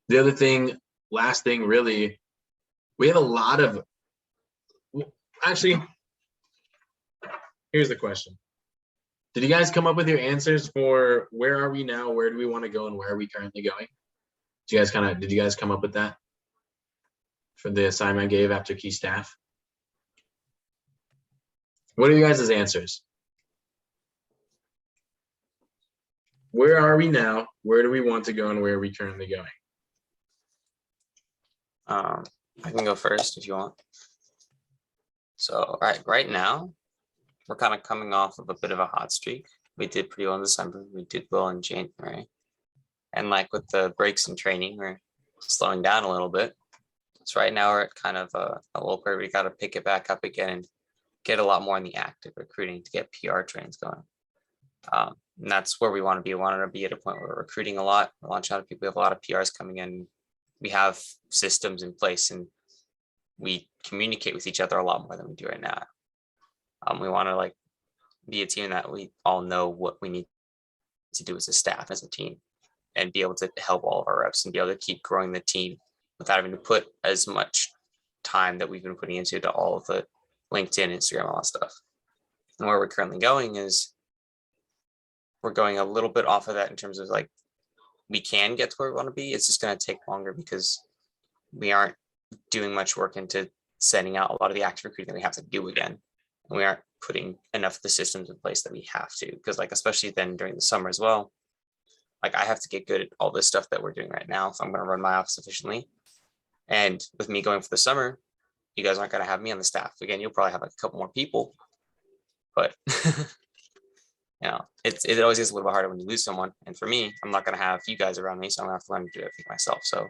The other thing, last thing, really, we have a lot of. Actually, here's the question: did you guys come up with your answers for where are we now, where do we want to go, and where are we currently going? Did you guys come up with that? for the assignment I gave after key staff? What are you guys' answers? Where are we now? Where do we want to go, and where are we currently going? I can go first if you want. So right now, we're kind of coming off of a bit of a hot streak. We did pretty well in December. We did well in January. And like with the breaks in training, we're slowing down a little bit. So right now we're at kind of a little where we got to pick it back up again and get a lot more in the active recruiting to get PR trains going. And that's where we want to be. We want to be at a point where we're recruiting a lot, we're launching out of people, we have a lot of PRs coming in. We have systems in place and we communicate with each other a lot more than we do right now. We want to like be a team that we all know what we need to do as a staff, as a team, and be able to help all of our reps and be able to keep growing the team without having to put as much time that we've been putting into to all of the LinkedIn, Instagram, all that stuff. And where we're currently going is we're going a little bit off of that in terms of like, we can get to where we want to be. It's just going to take longer because we aren't doing much work into sending out a lot of the active recruiting that we have to do again. And we aren't putting enough of the systems in place that we have to, because like, especially then during the summer as well, like I have to get good at all this stuff that we're doing right now if I'm going to run my office efficiently. And with me going for the summer, you guys aren't going to have me on the staff. Again, you'll probably have like a couple more people, but you know, it always gets a little bit harder when you lose someone. And for me, I'm not going to have you guys around me, so I'm going to have to learn to do everything myself. So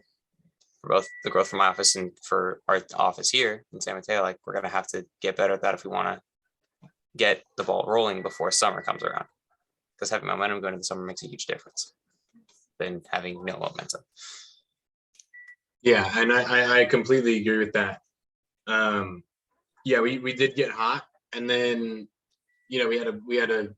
for both the growth for my office and for our office here in San Mateo, like we're going to have to get better at that if we want to get the ball rolling before summer comes around. Because having momentum going into the summer makes a huge difference than having no momentum. Yeah, and I completely agree with that. Yeah, we did get hot, and then you know we had a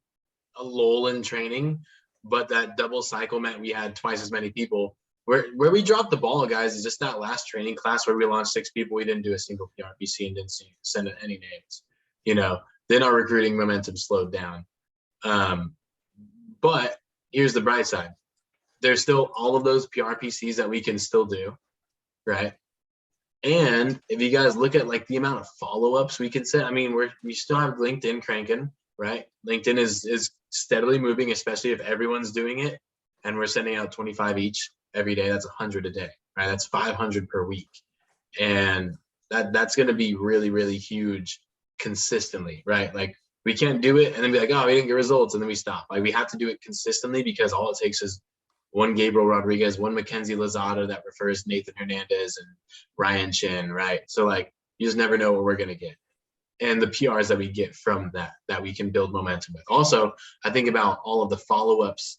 lull in training, but that double cycle meant we had twice as many people. Where we dropped the ball, guys, is just that last training class where we launched 6 people. We didn't do a single PRPC and didn't send any names. You know, then our recruiting momentum slowed down. But here's the bright side: there's still all of those PRPCs that we can still do, right? And if you guys look at like the amount of follow-ups we can set, I mean, we still have LinkedIn cranking, right? LinkedIn is steadily moving, especially if everyone's doing it, and we're sending out 25 each every day. That's 100 a day, right? That's 500 per week, and that's going to be really, really huge consistently, right? Like we can't do it and then be like, oh, we didn't get results, and then we stop. Like we have to do it consistently, because all it takes is one Gabriel Rodriguez, one Mackenzie Lozada that refers Nathan Hernandez and Ryan Chin, right? So like you just never know what we're gonna get, and the PRs that we get from that we can build momentum with. Also, I think about all of the follow-ups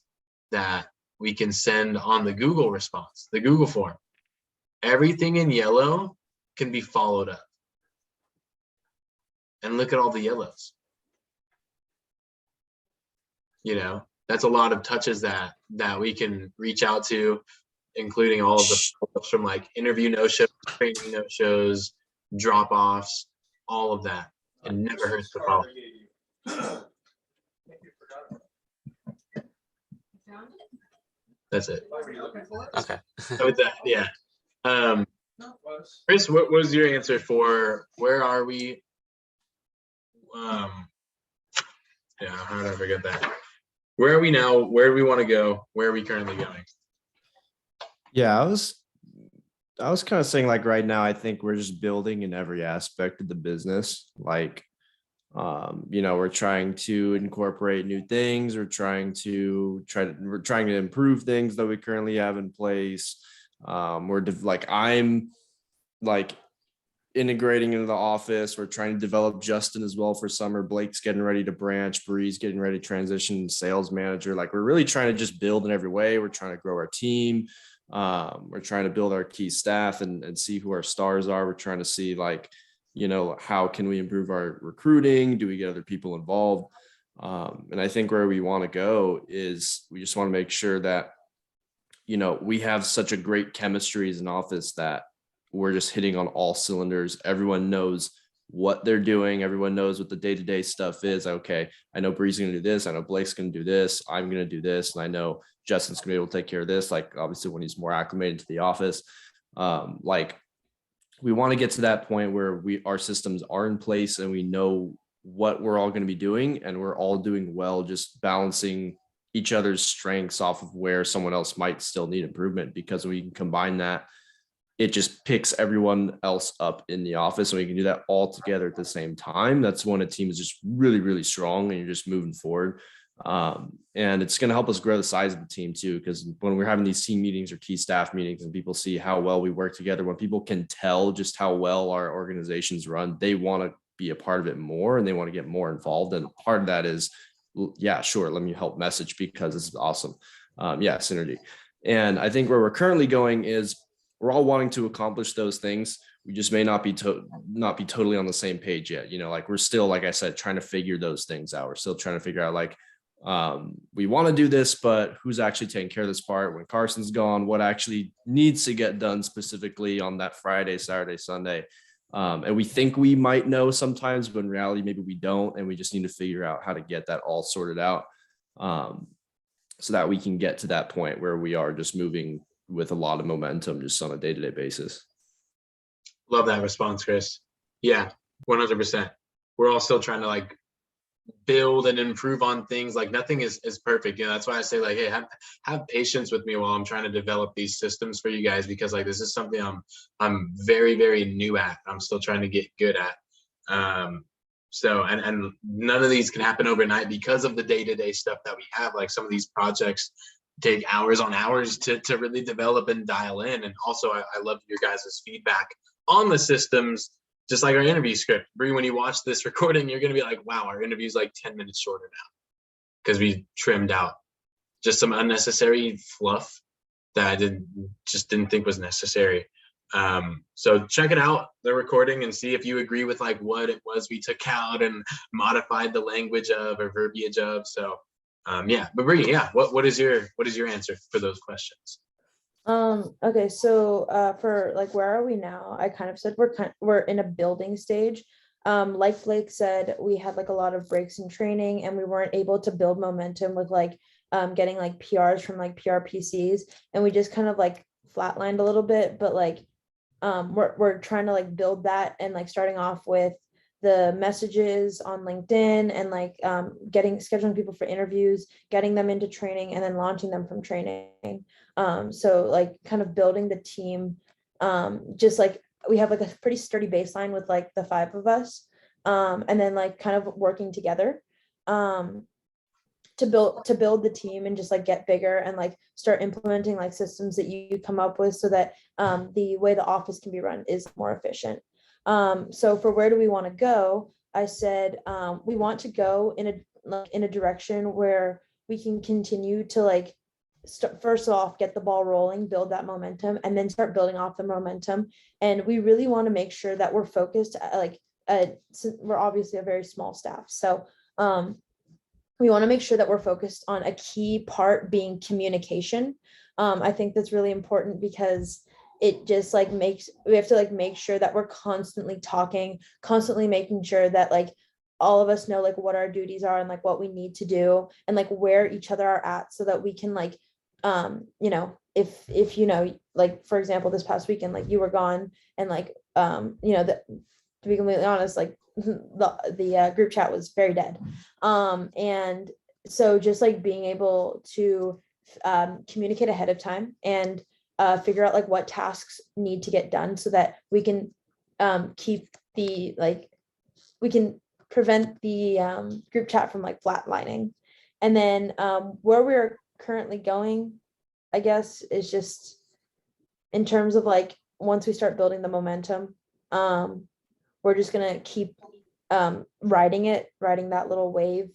that we can send on the Google response, the Google form. Everything in yellow can be followed up, and look at all the yellows. You know, that's a lot of touches that we can reach out to, including all of the follow-ups from like interview no-shows, training no-shows, drop-offs, all of that. It never hurts to follow. That's it. Okay. With that, yeah. Chris, what was your answer for where are we? Yeah, how did I forget that? Where are we now? Where do we want to go? Where are we currently going? Yeah, I was kind of saying like right now, I think we're just building in every aspect of the business. Like, you know, we're trying to incorporate new things. We're trying to improve things that we currently have in place. I'm like integrating into the office. We're trying to develop Justin as well for summer. Blake's getting ready to branch. Bree's getting ready to transition sales manager. Like we're really trying to just build in every way. We're trying to grow our team. We're trying to build our key staff and see who our stars are. We're trying to see like, you know, how can we improve our recruiting? Do we get other people involved? And I think where we want to go is we just want to make sure that, you know, we have such a great chemistry as an office that we're just hitting on all cylinders. Everyone knows what they're doing. Everyone knows what the day-to-day stuff is. Okay, I know Bree's going to do this. I know Blake's going to do this. I'm going to do this. And I know Justin's going to be able to take care of this. Like obviously when he's more acclimated to the office, like we want to get to that point where our systems are in place and we know what we're all going to be doing and we're all doing well, just balancing each other's strengths off of where someone else might still need improvement, because we can combine that, it just picks everyone else up in the office and we can do that all together at the same time. That's when a team is just really, really strong and you're just moving forward. And it's going to help us grow the size of the team too, because when we're having these team meetings or key staff meetings and people see how well we work together, when people can tell just how well our organizations run, they want to be a part of it more and they want to get more involved. And part of that is, yeah, sure, let me help message because this is awesome. Yeah, synergy. And I think where we're currently going is we're all wanting to accomplish those things. We just may not be totally on the same page yet. You know, like we're still, like I said, trying to figure those things out. We're still trying to figure out like, we want to do this, but who's actually taking care of this part when Carson's gone, what actually needs to get done specifically on that Friday, Saturday, Sunday. And we think we might know sometimes, but in reality, maybe we don't. And we just need to figure out how to get that all sorted out, so that we can get to that point where we are just moving with a lot of momentum just on a day-to-day basis. Love that response, Chris. Yeah, 100%. We're all still trying to like build and improve on things. Like nothing is perfect. You know, that's why I say like, hey, have patience with me while I'm trying to develop these systems for you guys, because like this is something I'm very, very new at. I'm still trying to get good at. So and none of these can happen overnight because of the day-to-day stuff that we have. Like some of these projects take hours on hours to really develop and dial in. And also I love your guys' feedback on the systems. Just like our interview script, Bree, when you watch this recording, you're going to be like, wow, our interview's like 10 minutes shorter now because we trimmed out just some unnecessary fluff that I didn't think was necessary. So check it out, the recording, and see if you agree with like what it was we took out and modified the language of or verbiage of. So yeah, but Bree, yeah, what is your answer for those questions? Okay, so for like where are we now? I kind of said we're in a building stage. Like Blake said, we had like a lot of breaks in training and we weren't able to build momentum with like getting like PRs from like PRPCs, and we just kind of like flatlined a little bit, but like we're trying to like build that, and like starting off with the messages on LinkedIn and like scheduling people for interviews, getting them into training, and then launching them from training. So like kind of building the team, just like we have like a pretty sturdy baseline with like the 5 of us, and then like kind of working together to build the team and just like get bigger and like start implementing like systems that you come up with so that the way the office can be run is more efficient. So for where do we want to go? I said we want to go in a direction where we can continue to like first off get the ball rolling, build that momentum, and then start building off the momentum. And we really want to make sure that we're focused we're obviously a very small staff, so we want to make sure that we're focused on a key part being communication. I think that's really important because it just like we have to like make sure that we're constantly talking, constantly making sure that like all of us know like what our duties are and like what we need to do and like where each other are at, so that we can like you know, if you know, like for example this past weekend like you were gone and like you know, that to be completely honest, like the group chat was very dead, and so just like being able to communicate ahead of time and figure out like what tasks need to get done so that we can keep the like we can prevent the group chat from like flatlining. And then where we're currently going, I guess, is just in terms of like once we start building the momentum, we're just gonna keep riding that little wave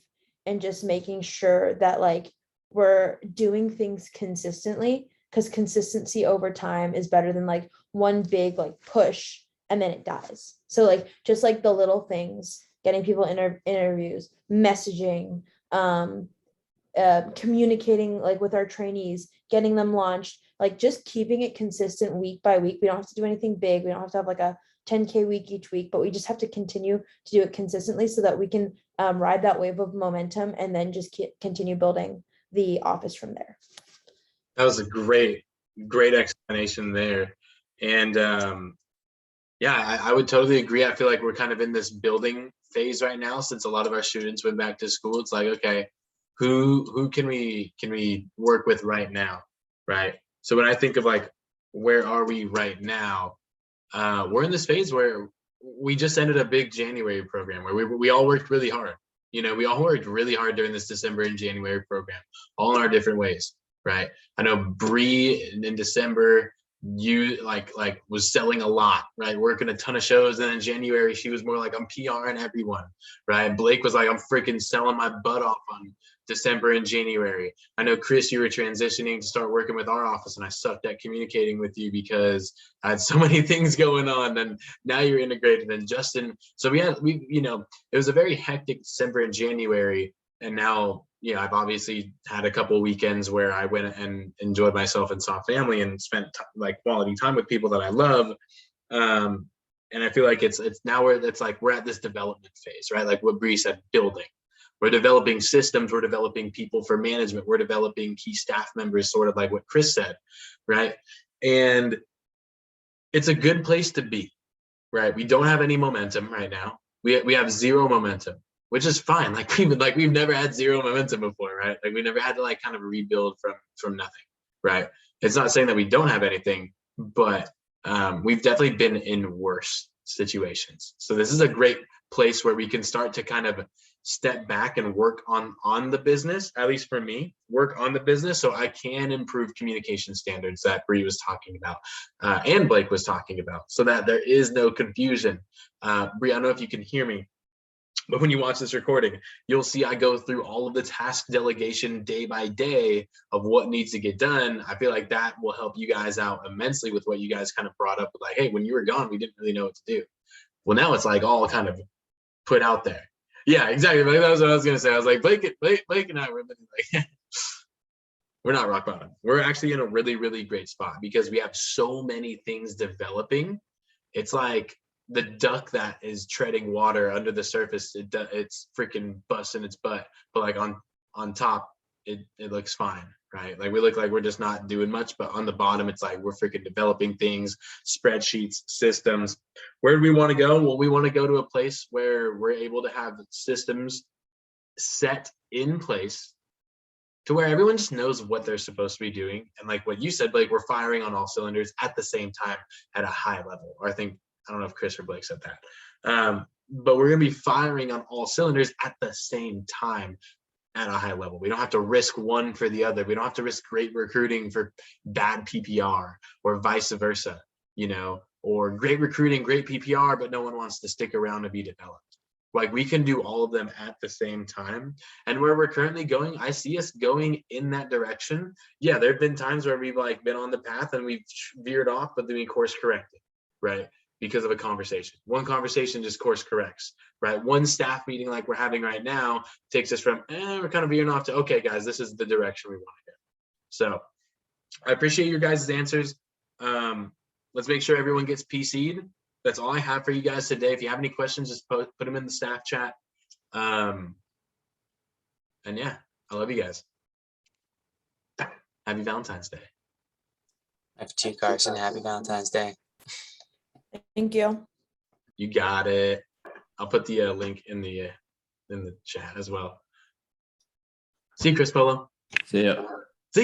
and just making sure that like we're doing things consistently, because consistency over time is better than like one big like push and then it dies. So like just like the little things, getting people interviews, messaging, communicating like with our trainees, getting them launched, like just keeping it consistent week by week. We don't have to do anything big. We don't have to have like a 10K week each week, but we just have to continue to do it consistently so that we can ride that wave of momentum and then just continue building the office from there. That was a great explanation there. And Yeah, I would totally agree. I feel like we're kind of in this building phase right now since a lot of our students went back to school. It's like, okay, who can we work with right now, right? So when I think of like where are we right now, we're in this phase where we just ended a big January program where we all worked really hard. You know, we all worked really hard during this December and January program, all in our different ways, right? I know Bree in December, you like was selling a lot, right? Working a ton of shows. And then January, she was more like, I'm PRing everyone, right? Blake was like, I'm freaking selling my butt off on December and January. I know, Chris, you were transitioning to start working with our office, and I sucked at communicating with you because I had so many things going on. And now you're integrated. And Justin, so it was a very hectic December and January. And now, I've obviously had a couple of weekends where I went and enjoyed myself and saw family and spent like quality time with people that I love. And I feel like it's now where it's like we're at this development phase, right? Like what Bree said, building. We're developing systems, we're developing people for management, we're developing key staff members, sort of like what Chris said, right? And it's a good place to be, right? We don't have any momentum right now. We have zero momentum, which is fine. We've never had zero momentum before, right? Like we never had to like kind of rebuild from nothing, right? It's not saying that we don't have anything, but we've definitely been in worse situations. So this is a great place where we can start to kind of step back and work on the business, at least for me, work on the business so I can improve communication standards that Bree was talking about and Blake was talking about, so that there is no confusion. Bree, I don't know if you can hear me, but when you watch this recording, you'll see I go through all of the task delegation day by day of what needs to get done. I feel like that will help you guys out immensely with what you guys kind of brought up with like, hey, when you were gone, we didn't really know what to do. Well, now it's like all kind of put out there. Yeah, exactly. That was what I was gonna say. I was like, Blake and I were like, we're not rock bottom. We're actually in a really, really great spot because we have so many things developing. It's like the duck that is treading water under the surface. It's freaking busting its butt, but like on top, it looks fine, right? Like we look like we're just not doing much, but on the bottom, it's like we're freaking developing things, spreadsheets, systems. Where do we want to go? Well, we want to go to a place where we're able to have systems set in place to where everyone just knows what they're supposed to be doing. And like what you said, Blake, we're firing on all cylinders at the same time at a high level. Or I don't know if Chris or Blake said that. But we're going to be firing on all cylinders at the same time at a high level. We don't have to risk one for the other. We don't have to risk great recruiting for bad PPR or vice versa, or great recruiting, great PPR, but no one wants to stick around to be developed. Like we can do all of them at the same time. And where we're currently going, I see us going in that direction. Yeah, there have been times where we've like been on the path and we've veered off, but then we course corrected, right? Because of a conversation. One conversation just course corrects, right? One staff meeting like we're having right now takes us from, we're kind of veering off to, okay, guys, this is the direction we want to go. So I appreciate your guys' answers. Let's make sure everyone gets PC'd. That's all I have for you guys today. If you have any questions, just put them in the staff chat. And yeah, I love you guys. Happy Valentine's Day. I have two, Carson. Happy Valentine's Day. Thank you. You got it. I'll put the link in the chat as well. See you, Chris Polo. See ya.